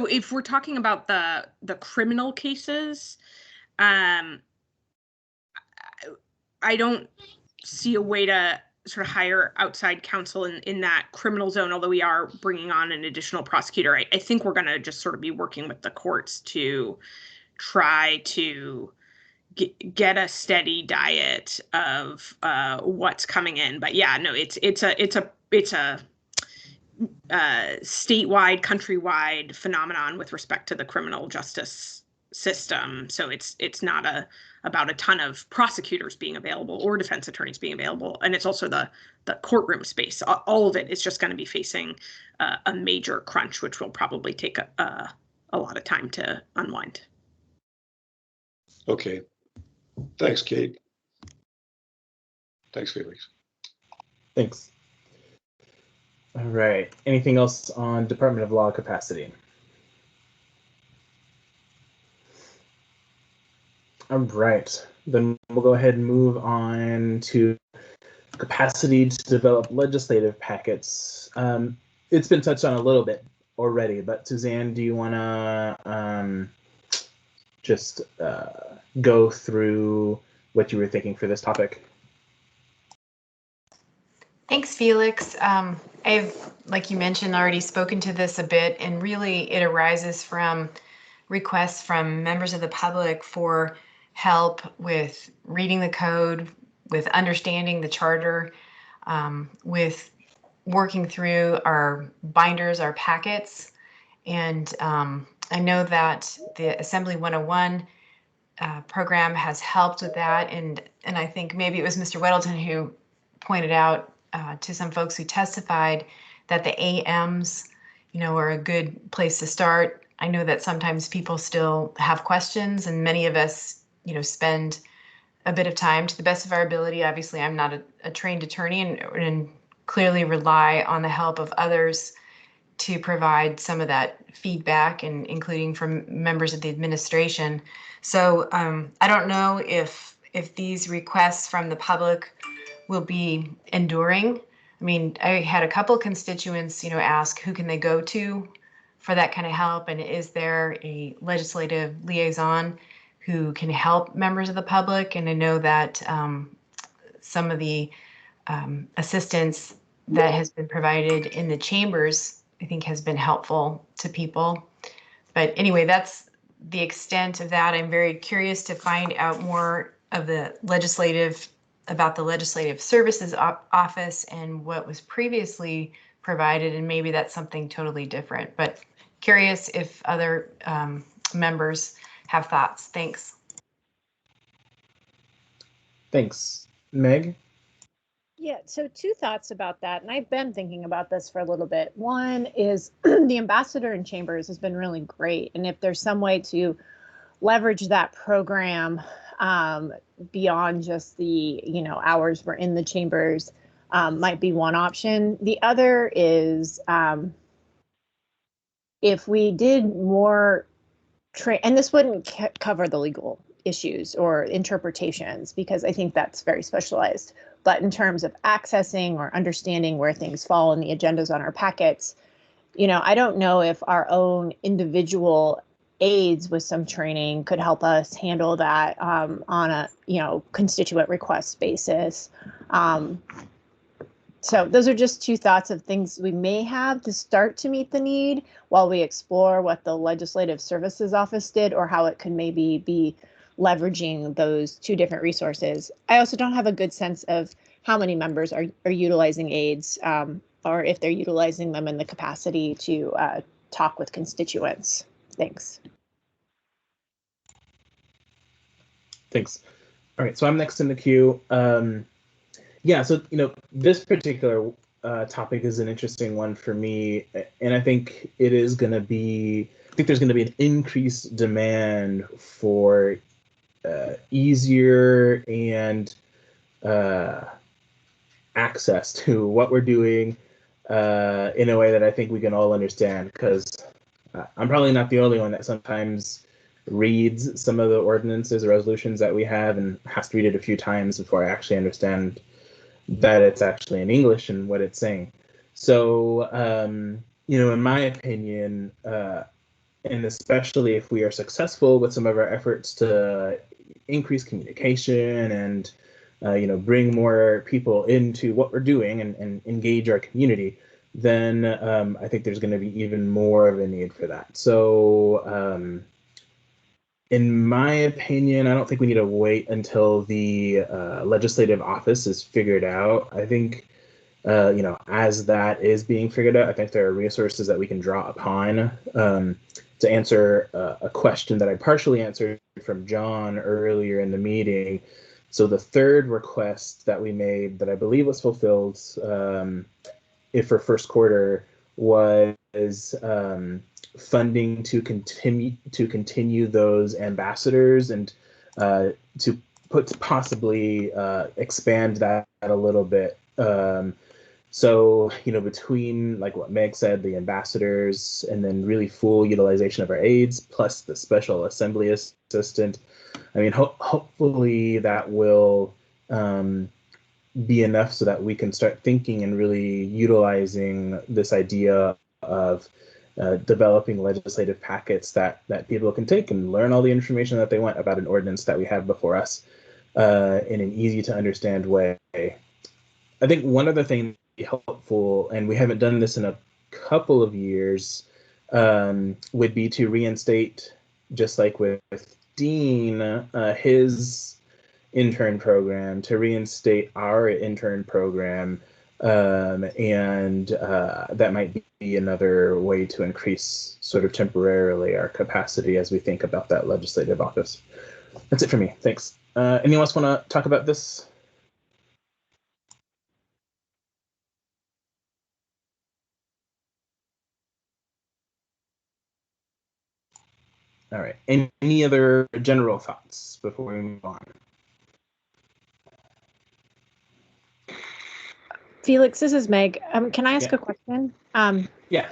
if we're talking about the criminal cases, I don't see a way to sort of hire outside counsel in that criminal zone, although we are bringing on an additional prosecutor. I think we're going to just sort of be working with the courts to try to get a steady diet of what's coming in. But yeah, no, it's a statewide, countrywide phenomenon with respect to the criminal justice system. So it's not about a ton of prosecutors being available or defense attorneys being available, and it's also the courtroom space. All of it is just going to be facing a major crunch, which will probably take a lot of time to unwind. Okay, thanks, Kate. Thanks, Felix. Thanks. All right. Anything else on Department of Law capacity? All right, then we'll go ahead and move on to capacity to develop legislative packets. It's been touched on a little bit already, but Suzanne, do you want to just go through what you were thinking for this topic? Thanks, Felix. I've, like you mentioned, already spoken to this a bit, and really it arises from requests from members of the public for help with reading the code, with understanding the charter, with working through our binders, our packets. And I know that the Assembly 101 program has helped with that. And I think maybe it was Mr. Weddleton who pointed out to some folks who testified that the AMs, are a good place to start. I know that sometimes people still have questions, and many of us, spend a bit of time to the best of our ability. Obviously, I'm not a trained attorney and clearly rely on the help of others to provide some of that feedback, and including from members of the administration. So I don't know if these requests from the public will be enduring. I mean, I had a couple constituents, ask who can they go to for that kind of help, and is there a legislative liaison who can help members of the public? And I know that some of the assistance that has been provided in the chambers, I think, has been helpful to people. But anyway, that's the extent of that. I'm very curious to find out more of about the Legislative Services Office and what was previously provided, and maybe that's something totally different. But curious if other members have thoughts. Thanks. Thanks. Meg? Yeah, so two thoughts about that, and I've been thinking about this for a little bit. One is the ambassador in chambers has been really great, and if there's some way to leverage that program beyond just the hours we're in the chambers, might be one option. The other is if we did more and this wouldn't cover the legal issues or interpretations, because I think that's very specialized. But in terms of accessing or understanding where things fall in the agendas on our packets, I don't know if our own individual aides with some training could help us handle that on a constituent request basis. So those are just two thoughts of things we may have to start to meet the need while we explore what the Legislative Services Office did, or how it could maybe be leveraging those two different resources. I also don't have a good sense of how many members are utilizing aides, or if they're utilizing them in the capacity to talk with constituents. Thanks. Thanks. All right, so I'm next in the queue. Yeah, so this particular topic is an interesting one for me, and I think it is going to be. I think there's going to be an increased demand for easier and access to what we're doing in a way that I think we can all understand. Because I'm probably not the only one that sometimes reads some of the ordinances or resolutions that we have and has to read it a few times before I actually understand that it's actually in English and what it's saying. So, in my opinion, and especially if we are successful with some of our efforts to increase communication and, bring more people into what we're doing and engage our community, then I think there's going to be even more of a need for that. So, in my opinion, I don't think we need to wait until the legislative office is figured out. I think, as that is being figured out, I think there are resources that we can draw upon to answer a question that I partially answered from John earlier in the meeting. So the third request that we made that I believe was fulfilled for first quarter was funding to continue those ambassadors and to possibly expand that a little bit. So, between like what Meg said, the ambassadors, and then really full utilization of our aides, plus the special assembly assistant, I mean, hopefully that will be enough so that we can start thinking and really utilizing this idea of developing legislative packets that people can take and learn all the information that they want about an ordinance that we have before us in an easy to understand way. I think one other thing that would be helpful, and we haven't done this in a couple of years, would be to reinstate, just like with Dean, his intern program, to reinstate our intern program. And that might be another way to increase sort of temporarily our capacity as we think about that legislative office. That's it for me. Thanks. Anyone else want to talk about this? All right. Any other general thoughts before we move on? Felix, this is Meg. Can I ask Yeah. a question? Yeah.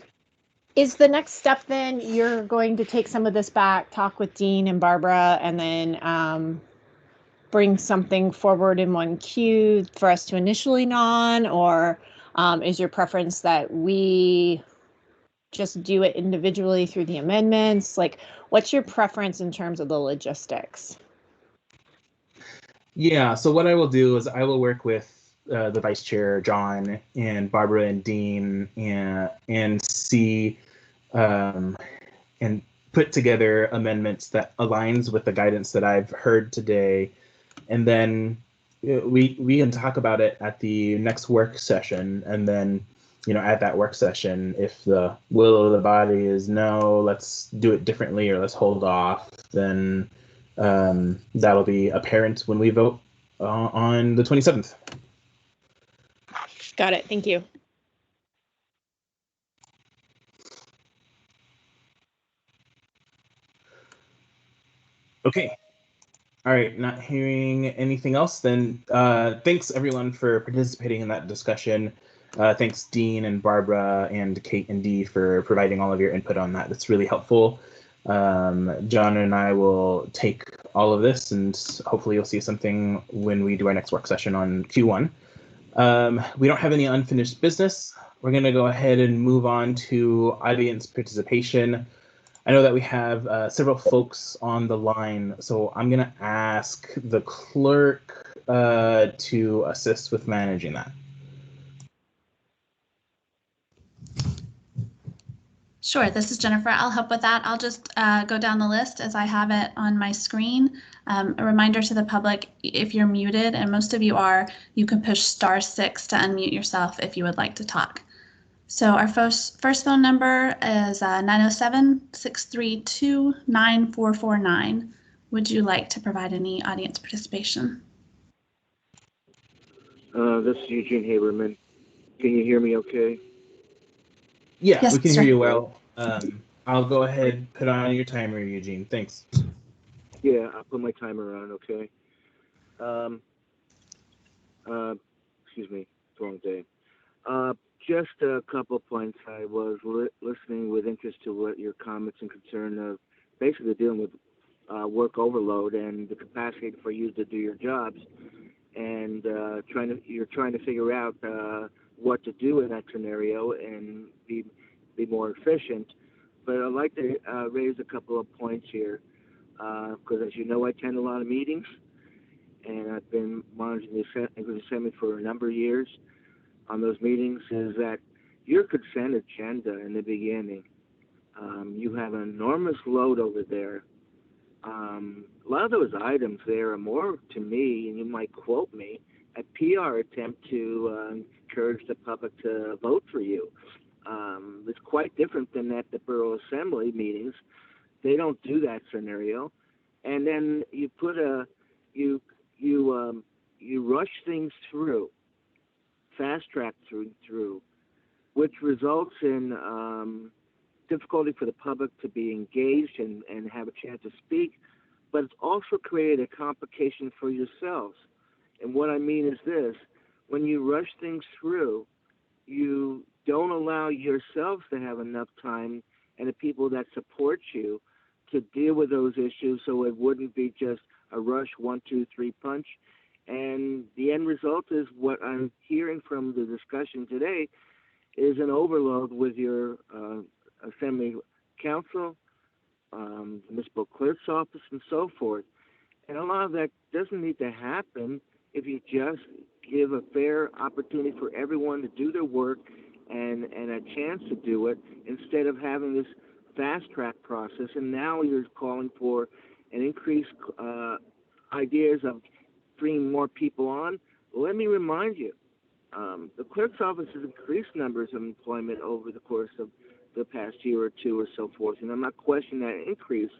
Is the next step then you're going to take some of this back, talk with Dean and Barbara, and then bring something forward in one queue for us to initially on, or is your preference that we just do it individually through the amendments? Like, what's your preference in terms of the logistics? Yeah, so what I will do is I will work with the vice chair, John, and Barbara and Dean, and see and put together amendments that aligns with the guidance that I've heard today. And then we can talk about it at the next work session. And then, at that work session, if the will of the body is no, let's do it differently or let's hold off, then that'll be apparent when we vote on the 27th. Got it. Thank you. Okay. All right, not hearing anything else, then thanks everyone for participating in that discussion. Thanks Dean and Barbara and Kate and Dee for providing all of your input on that. That's really helpful. John and I will take all of this, and hopefully you'll see something when we do our next work session on Q1. We don't have any unfinished business. We're going to go ahead and move on to audience participation. I know that we have several folks on the line, so I'm going to ask the clerk to assist with managing that. Sure, this is Jennifer. I'll help with that. I'll just go down the list as I have it on my screen. A reminder to the public, if you're muted, and most of you are, you can push *6 to unmute yourself if you would like to talk. So our first phone number is 907-632-9449. Would you like to provide any audience participation? This is Eugene Haberman. Can you hear me okay? Yeah, yes, we can sir. hear you well. I'll go ahead and put on your timer, Eugene. Thanks. Yeah, I'll put my timer on, okay? Excuse me, it's the wrong day. Just a couple points. I was listening with interest to what your comments and concern of basically dealing with work overload and the capacity for you to do your jobs, and you're trying to figure out what to do in that scenario and be more efficient. But I'd like to raise a couple of points here, because as you know, I attend a lot of meetings, and I've been monitoring the Assembly for a number of years. On those meetings is that your consent agenda in the beginning, you have an enormous load over there. A lot of those items there are more, to me, and you might quote me, a PR attempt to encourage the public to vote for you. It's quite different than at the Borough Assembly meetings. They don't do that scenario. And then you put you rush things through, fast track through, which results in difficulty for the public to be engaged and have a chance to speak, but it's also created a complication for yourselves. And what I mean is this: when you rush things through, you don't allow yourselves to have enough time and the people that support you to deal with those issues, so it wouldn't be just a rush 1, 2, 3 punch. And the end result is what I'm hearing from the discussion today is an overload with your Assembly Council, Municipal Clerk's Office, and so forth. And a lot of that doesn't need to happen if you just give a fair opportunity for everyone to do their work and a chance to do it, instead of having this fast track process. And now you're calling for an increased ideas of bringing more people on. Let me remind you, the clerk's office has increased numbers of employment over the course of the past year or two or so forth, and I'm not questioning that increase,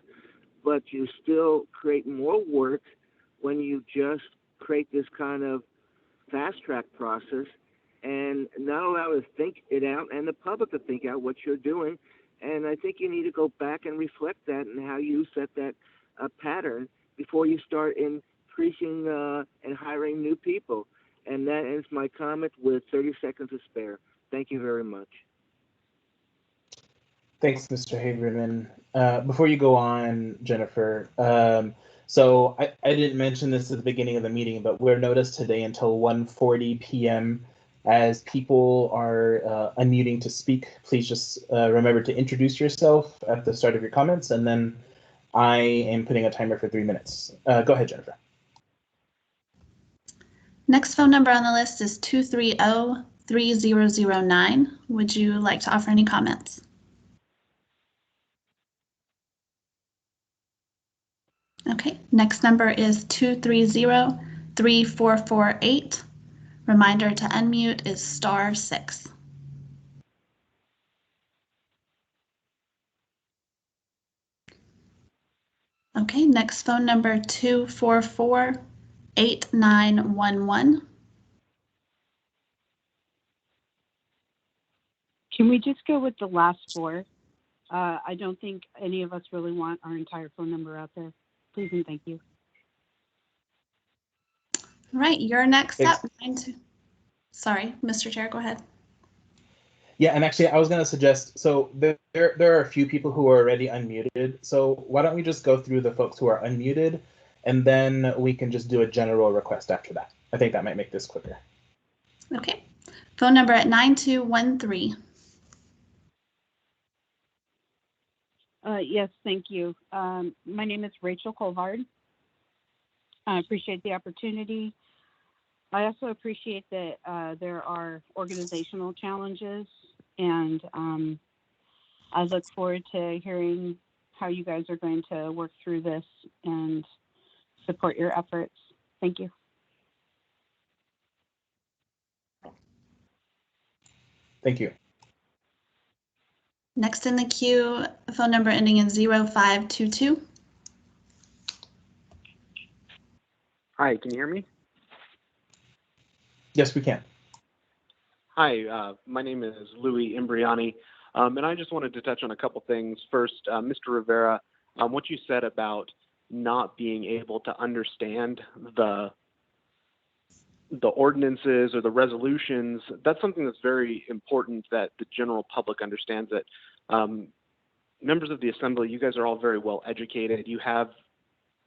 but you still create more work when you just create this kind of fast track process and not allow us to think it out and the public to think out what you're doing. And I think you need to go back and reflect that and how you set that pattern before you start increasing and hiring new people. And that ends my comment with 30 seconds to spare. Thank you very much. Thanks, Mr. Haberman. Before you go on, Jennifer, so I didn't mention this at the beginning of the meeting, but we're noticed today until 1:40 p.m. As people are unmuting to speak, please just remember to introduce yourself at the start of your comments, and then I am putting a timer for 3 minutes. Go ahead, Jennifer. Next phone number on the list is 230-3009. Would you like to offer any comments? Okay, next number is 230-3448. Reminder to unmute is *6. Okay, next phone number 244-8911. Can we just go with the last four? I don't think any of us really want our entire phone number out there. Please and thank you. All right, you're next up. Sorry, Mr. Chair, go ahead. Yeah, and actually, I was going to suggest, so there are a few people who are already unmuted. So why don't we just go through the folks who are unmuted, and then we can just do a general request after that. I think that might make this quicker. Okay, phone number at 9213. Yes, thank you. My name is Rachel Colvard. I appreciate the opportunity. I also appreciate that there are organizational challenges, and I look forward to hearing how you guys are going to work through this and support your efforts. Thank you. Thank you. Next in the queue, phone number ending in 0522. Hi, can you hear me? Yes, we can. Hi, my name is Louis Imbriani, and I just wanted to touch on a couple things. First, Mr. Rivera, what you said about not being able to understand the ordinances or the resolutions, that's something that's very important that the general public understands it. Members of the Assembly, you guys are all very well educated. You have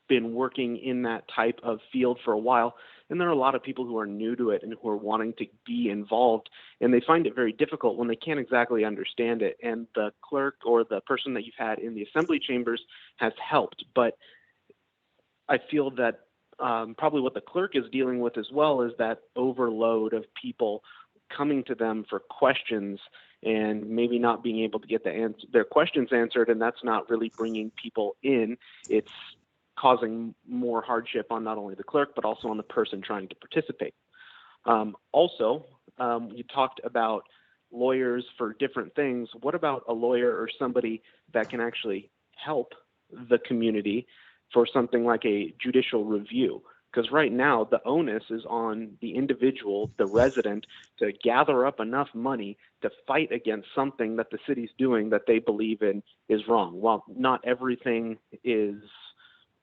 been working in that type of field for a while, and there are a lot of people who are new to it and who are wanting to be involved, and they find it very difficult when they can't exactly understand it. And the clerk or the person that you've had in the Assembly chambers has helped, but I feel that probably what the clerk is dealing with as well is that overload of people coming to them for questions and maybe not being able to get their questions answered, and that's not really bringing people in. It's causing more hardship on not only the clerk, but also on the person trying to participate. Also, you talked about lawyers for different things. What about a lawyer or somebody that can actually help the community for something like a judicial review? Because right now the onus is on the individual, the resident, to gather up enough money to fight against something that the city's doing that they believe in is wrong. While not everything is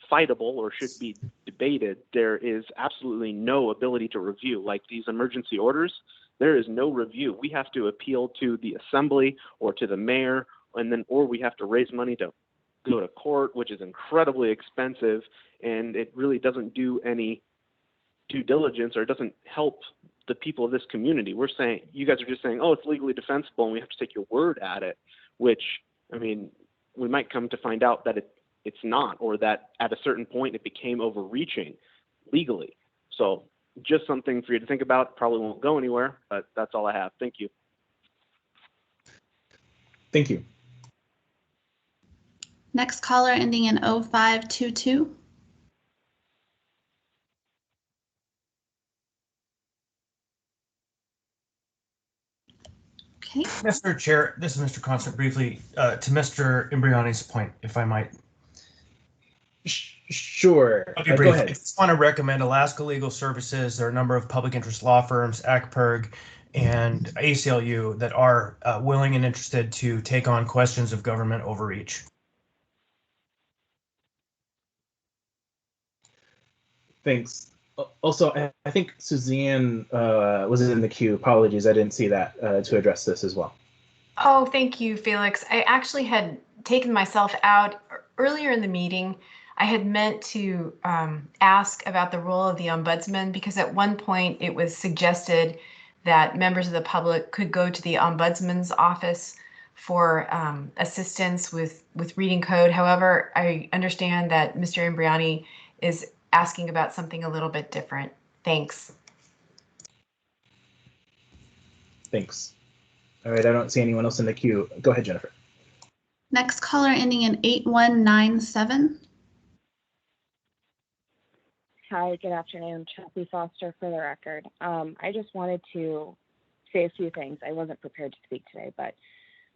fightable or should be debated, there is absolutely no ability to review. Like these emergency orders, there is no review. We have to appeal to the Assembly or to the mayor, or we have to raise money to go to court, which is incredibly expensive, and it really doesn't do any due diligence, or it doesn't help the people of this community. We're saying, you guys are just saying, oh, it's legally defensible and we have to take your word at it, which, I mean, we might come to find out that it's not, or that at a certain point it became overreaching legally. So just something for you to think about. Probably won't go anywhere, but that's all I have. Thank you. Thank you. Next caller ending in 0522. Okay. Mr. Chair, this is Mr. Constant. Briefly, to Mr. Imbriani's point, if I might. Sure. Okay, Go brief. ahead. I just want to recommend Alaska Legal Services. There are a number of public interest law firms, ACPERG and ACLU, that are willing and interested to take on questions of government overreach. Thanks. Also, I think Suzanne was in the queue. Apologies, I didn't see that to address this as well. Oh, thank you, Felix. I actually had taken myself out earlier in the meeting. I had meant to ask about the role of the Ombudsman, because at one point it was suggested that members of the public could go to the Ombudsman's office for assistance with reading code. However, I understand that Mr. Imbriani is asking about something a little bit different. Thanks. Thanks. All right, I don't see anyone else in the queue. Go ahead, Jennifer. Next caller ending in 8197. Hi, good afternoon. Chelsea Foster for the record. I just wanted to say a few things. I wasn't prepared to speak today, but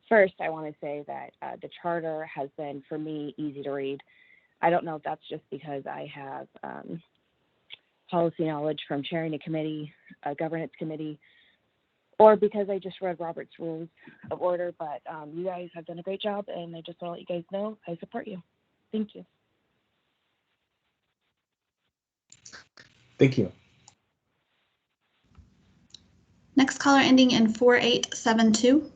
first I want to say that the charter has been, for me, easy to read. I don't know if that's just because I have policy knowledge from chairing a committee, a governance committee, or because I just read Robert's Rules of Order, but you guys have done a great job, and I just want to let you guys know I support you. Thank you. Thank you. Next caller ending in 4872.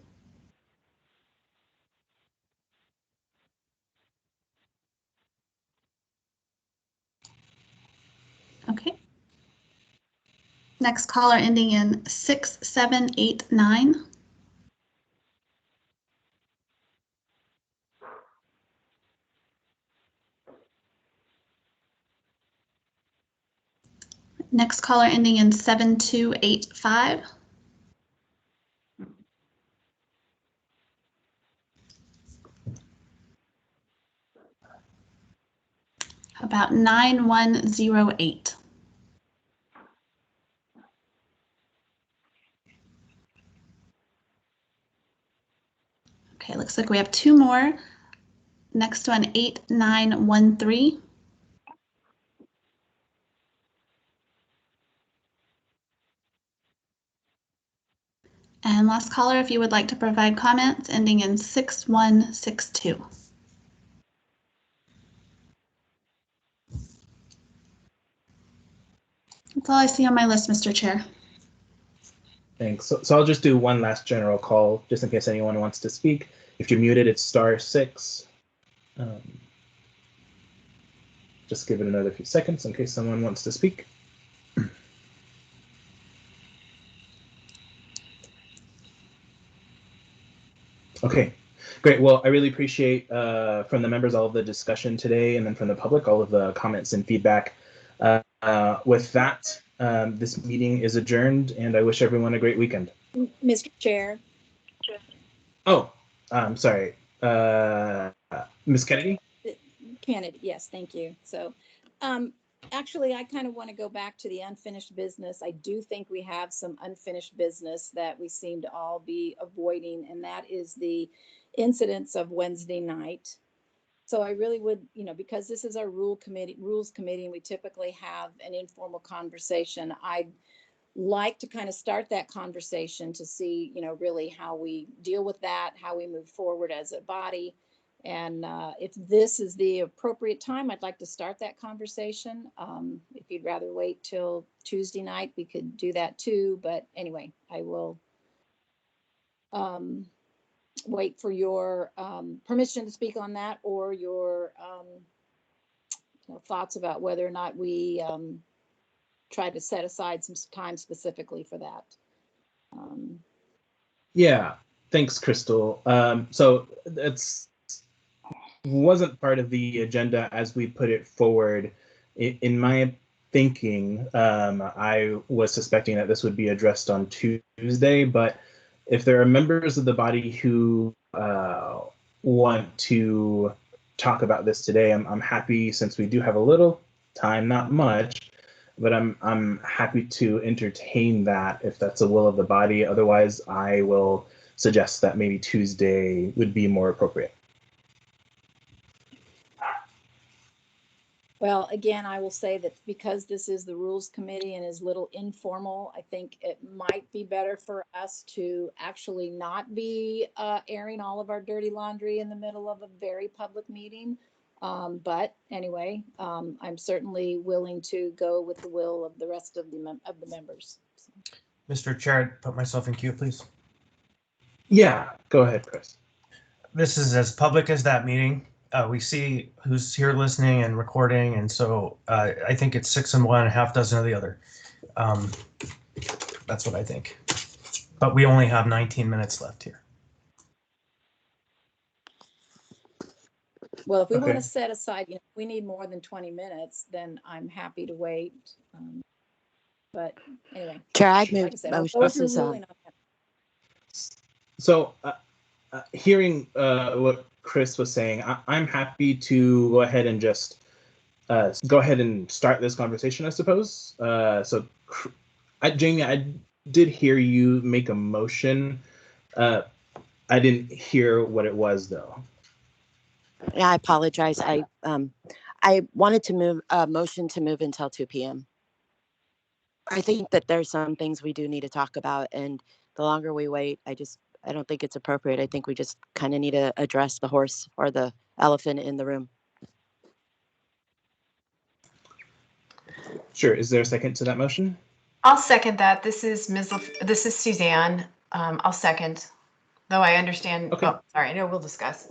Okay. Next caller ending in 6789. Next caller ending in 7285. How about 9108? Okay, looks like we have two more. Next one, 8913. And last caller, if you would like to provide comments, ending in 6162. That's all I see on my list, Mr. Chair. Thanks. So I'll just do one last general call, just in case anyone wants to speak. If you're muted, it's *6. Just give it another few seconds in case someone wants to speak. Okay, great. Well, I really appreciate from the members all of the discussion today, and then from the public all of the comments and feedback. With that, this meeting is adjourned, and I wish everyone a great weekend. Mr. Chair. Oh, I'm sorry. Ms. Kennedy? Kennedy, yes, thank you. So actually, I kind of want to go back to the unfinished business. I do think we have some unfinished business that we seem to all be avoiding, and that is the incidents of Wednesday night. So I really would, because this is our rules committee, and we typically have an informal conversation, I'd like to kind of start that conversation to see, really how we deal with that, how we move forward as a body. And if this is the appropriate time, I'd like to start that conversation. If you'd rather wait till Tuesday night, we could do that too. But anyway, I will wait for your permission to speak on that, or your thoughts about whether or not we try to set aside some time specifically for that. Yeah, thanks, Crystal. So it's wasn't part of the agenda as we put it forward. In my thinking, I was suspecting that this would be addressed on Tuesday, but if there are members of the body who want to talk about this today, I'm happy, since we do have a little time, not much, but I'm happy to entertain that if that's a will of the body. Otherwise, I will suggest that maybe Tuesday would be more appropriate. Well, again, I will say that because this is the Rules Committee and is little informal, I think it might be better for us to actually not be airing all of our dirty laundry in the middle of a very public meeting. But anyway, I'm certainly willing to go with the will of the rest of the members. Mr. Chair, I'd put myself in queue, please. Yeah, go ahead, Chris. This is as public as that meeting. We see who's here listening and recording, and so I think it's 6 and 1, half dozen of the other. That's what I think. But we only have 19 minutes left here. Well, if we Okay. want to set aside, if we need more than 20 minutes, then I'm happy to wait. But anyway, Chair, I'd like move I said, I'll motion. go This through is ruling on that. So hearing what Chris was saying, I'm happy to go ahead and just go ahead and start this conversation, I suppose. So Jamie, I did hear you make a motion. I didn't hear what it was though. Yeah, I apologize. I wanted to move motion to move until 2 p.m. I think that there's some things we do need to talk about, and the longer we wait, I don't think it's appropriate. I think we just kind of need to address the horse or the elephant in the room. Sure. Is there a second to that motion? I'll second that. This is Suzanne. I'll second, though I understand. Okay. Oh, sorry, I know we'll discuss.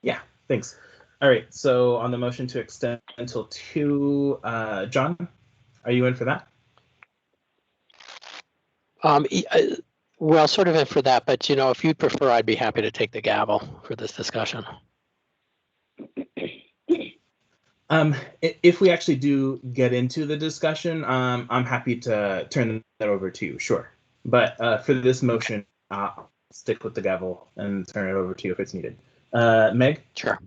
Yeah, thanks. All right, so on the motion to extend until 2, John, are you in for that? Well, sort of in for that, but if you'd prefer, I'd be happy to take the gavel for this discussion. If we actually do get into the discussion, I'm happy to turn that over to you, sure. But for this motion, I'll stick with the gavel and turn it over to you if it's needed. Meg? Sure.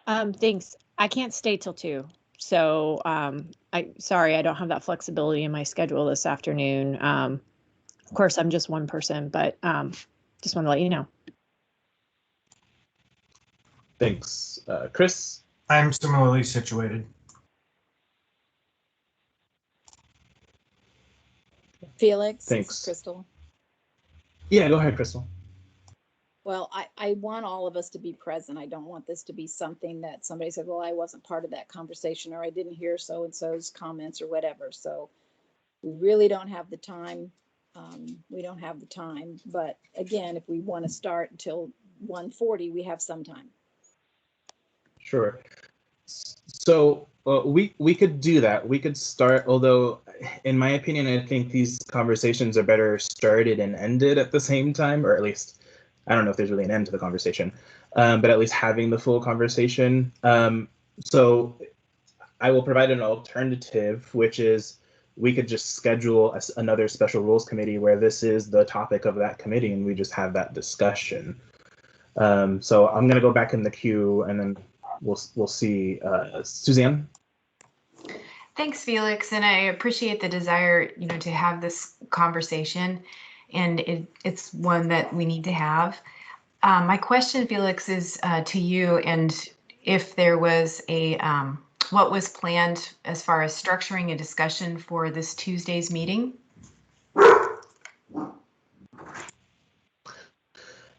Thanks. I can't stay till 2. So sorry, I don't have that flexibility in my schedule this afternoon. Of course, I'm just one person, but just want to let you know. Thanks. Chris? I'm similarly situated. Felix? Thanks. This is Crystal. Yeah, go ahead, Crystal. Well, I want all of us to be present. I don't want this to be something that somebody said, well, I wasn't part of that conversation, or I didn't hear so-and-so's comments or whatever. So we really don't have the time. We don't have the time. But again, if we want to start until 1:40, we have some time. Sure. So we could do that. We could start, although in my opinion, I think these conversations are better started and ended at the same time, or at least, I don't know if there's really an end to the conversation, but at least having the full conversation. So I will provide an alternative, which is we could just schedule another special rules committee where this is the topic of that committee and we just have that discussion. So I'm going to go back in the queue and then we'll see. Suzanne? Thanks, Felix, and I appreciate the desire, to have this conversation, and it's one that we need to have. My question, Felix, is to you, and if there was what was planned as far as structuring a discussion for this Tuesday's meeting?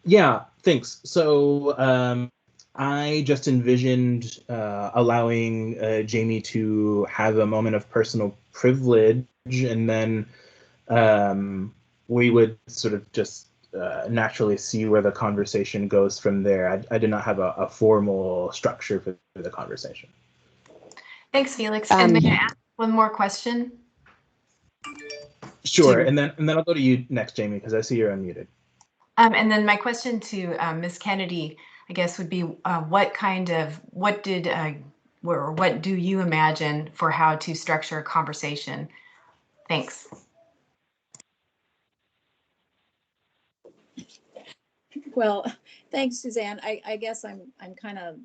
Yeah, thanks. So I just envisioned allowing Jamie to have a moment of personal privilege, and then we would sort of just naturally see where the conversation goes from there. I did not have a formal structure for the conversation. Thanks, Felix. And may I ask one more question? Sure, and then I'll go to you next, Jamie, because I see you're unmuted. And then my question to Ms. Kennedy, I guess, would be what do you imagine for how to structure a conversation? Thanks. Well, thanks, Suzanne. I guess I'm kind of,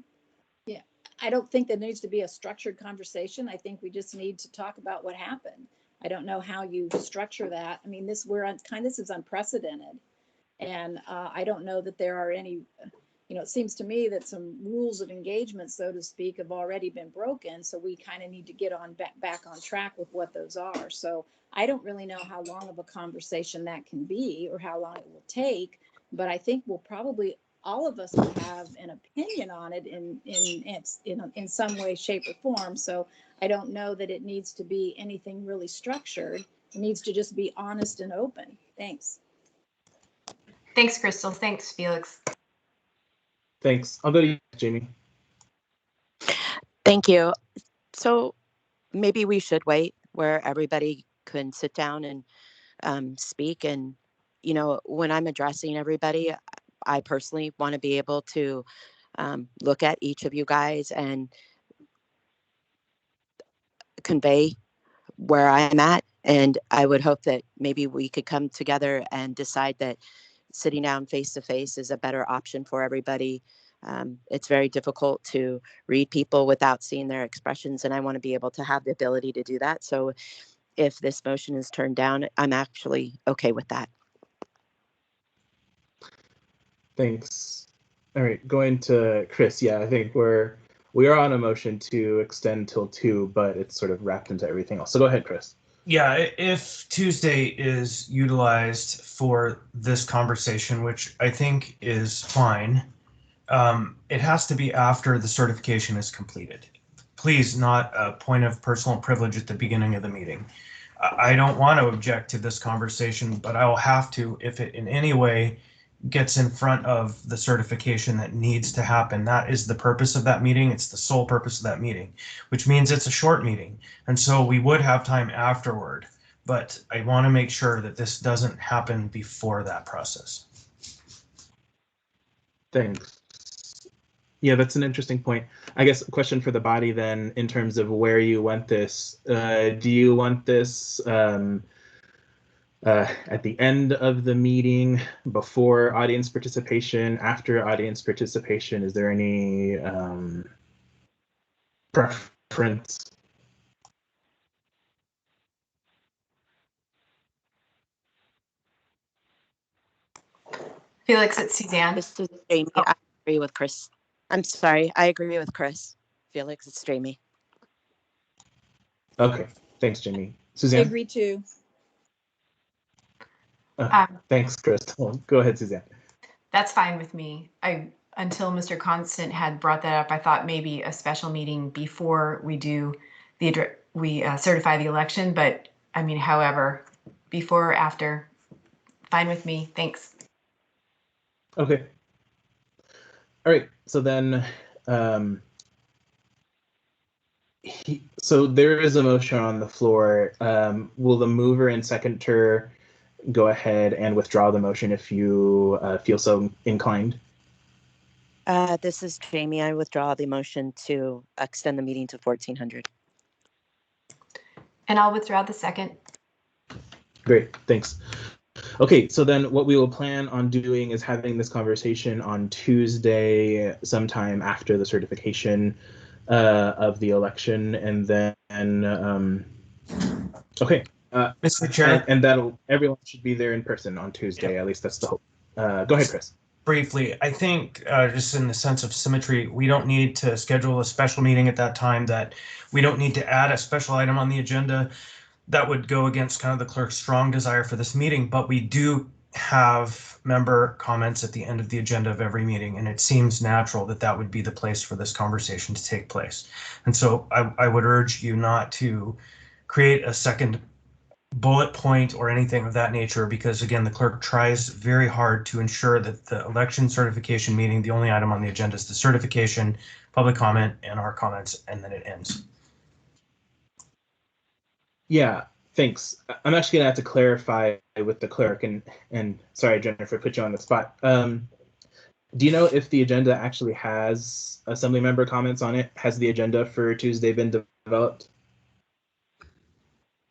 yeah, I don't think there needs to be a structured conversation. I think we just need to talk about what happened. I don't know how you structure that. I mean, this is unprecedented. And I don't know that there are any, it seems to me that some rules of engagement, so to speak, have already been broken. So we kind of need to get on back on track with what those are. So I don't really know how long of a conversation that can be or how long it will take, but I think we'll probably, all of us will have an opinion on it in some way, shape, or form. So I don't know that it needs to be anything really structured. It needs to just be honest and open. Thanks. Thanks, Crystal. Thanks, Felix. Thanks. I'll go to you, Jamie. Thank you. So maybe we should wait where everybody can sit down and speak. And, when I'm addressing everybody, I personally want to be able to look at each of you guys and convey where I'm at. And I would hope that maybe we could come together and decide that sitting down face to face is a better option for everybody. It's very difficult to read people without seeing their expressions, and I want to be able to have the ability to do that. So if this motion is turned down, I'm actually okay with that. Thanks. All right, going to Chris. Yeah, I think we are on a motion to extend till 2, but it's sort of wrapped into everything else. So go ahead, Chris. Yeah, if Tuesday is utilized for this conversation, which I think is fine, it has to be after the certification is completed. Please, not a point of personal privilege at the beginning of the meeting. I don't want to object to this conversation, but I will have to if it in any way gets in front of the certification that needs to happen. That is the purpose of that meeting. It's the sole purpose of that meeting, which means it's a short meeting. And so we would have time afterward, but I want to make sure that this doesn't happen before that process. Thanks. Yeah, that's an interesting point. I guess a question for the body then, in terms of where you want this. Do you want this at the end of the meeting, before audience participation, after audience participation? Is there any preference? Felix, it's Suzanne. This is Jamie. I agree with Chris. I'm sorry. I agree with Chris. Felix, it's Jamie. Okay. Thanks, Jamie. I Suzanne? agree too. Thanks, Crystal. Go ahead, Suzanne. That's fine with me. Until Mr. Constant had brought that up, I thought maybe a special meeting before we do we certify the election. But I mean, however, before or after, fine with me. Thanks. Okay. All right. So then, so there is a motion on the floor. Will the mover and seconder go ahead and withdraw the motion if you feel so inclined? This is Jamie. I withdraw the motion to extend the meeting to 1400. And I'll withdraw the second. Great, thanks. Okay, so then what we will plan on doing is having this conversation on Tuesday, sometime after the certification of the election, and then okay. Mr. Chair, and that'll everyone should be there in person on Tuesday. At least that's the hope. Go ahead, Chris. Briefly, I think just in the sense of symmetry, we don't need to schedule a special meeting at that time, that we don't need to add a special item on the agenda. That would go against kind of the clerk's strong desire for this meeting, but we do have member comments at the end of the agenda of every meeting, and it seems natural that that would be the place for this conversation to take place. And so I would urge you not to create a second bullet point or anything of that nature, because again, the clerk tries very hard to ensure that the election certification meeting, the only item on the agenda is the certification, public comment, and our comments, and then it ends. Yeah, thanks. I'm actually gonna have to clarify with the clerk, and sorry, Jennifer, put you on the spot. Do you know if the agenda actually has assembly member comments on it? Has the agenda for Tuesday been developed?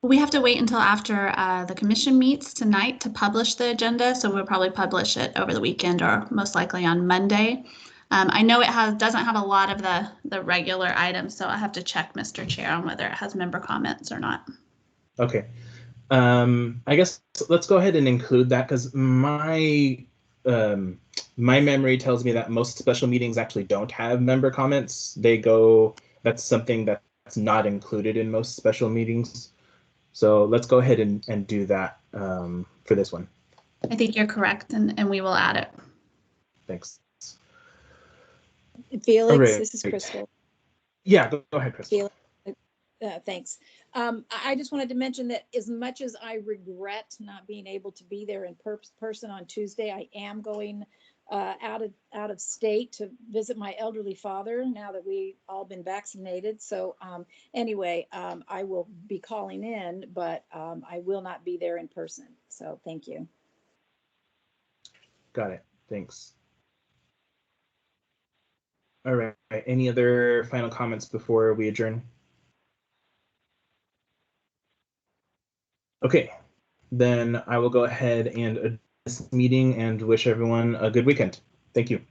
We have to wait until after the commission meets tonight to publish the agenda, so we'll probably publish it over the weekend or most likely on Monday. I know it doesn't have a lot of the regular items, so I have to check, Mr. Chair, on whether it has member comments or not. Okay. I guess let's go ahead and include that, because my my memory tells me that most special meetings actually don't have member comments. That's something that's not included in most special meetings. So let's go ahead and do that for this one. I think you're correct, and we will add it. Thanks. Felix, right. this is Crystal. Yeah, go ahead, Crystal. Felix, thanks. I just wanted to mention that as much as I regret not being able to be there in person on Tuesday, I am going out of state to visit my elderly father now that we've all been vaccinated. So anyway, I will be calling in, but I will not be there in person. So thank you. Got it. Thanks. All right. Any other final comments before we adjourn? Okay, then I will go ahead and adjourn this meeting and wish everyone a good weekend. Thank you.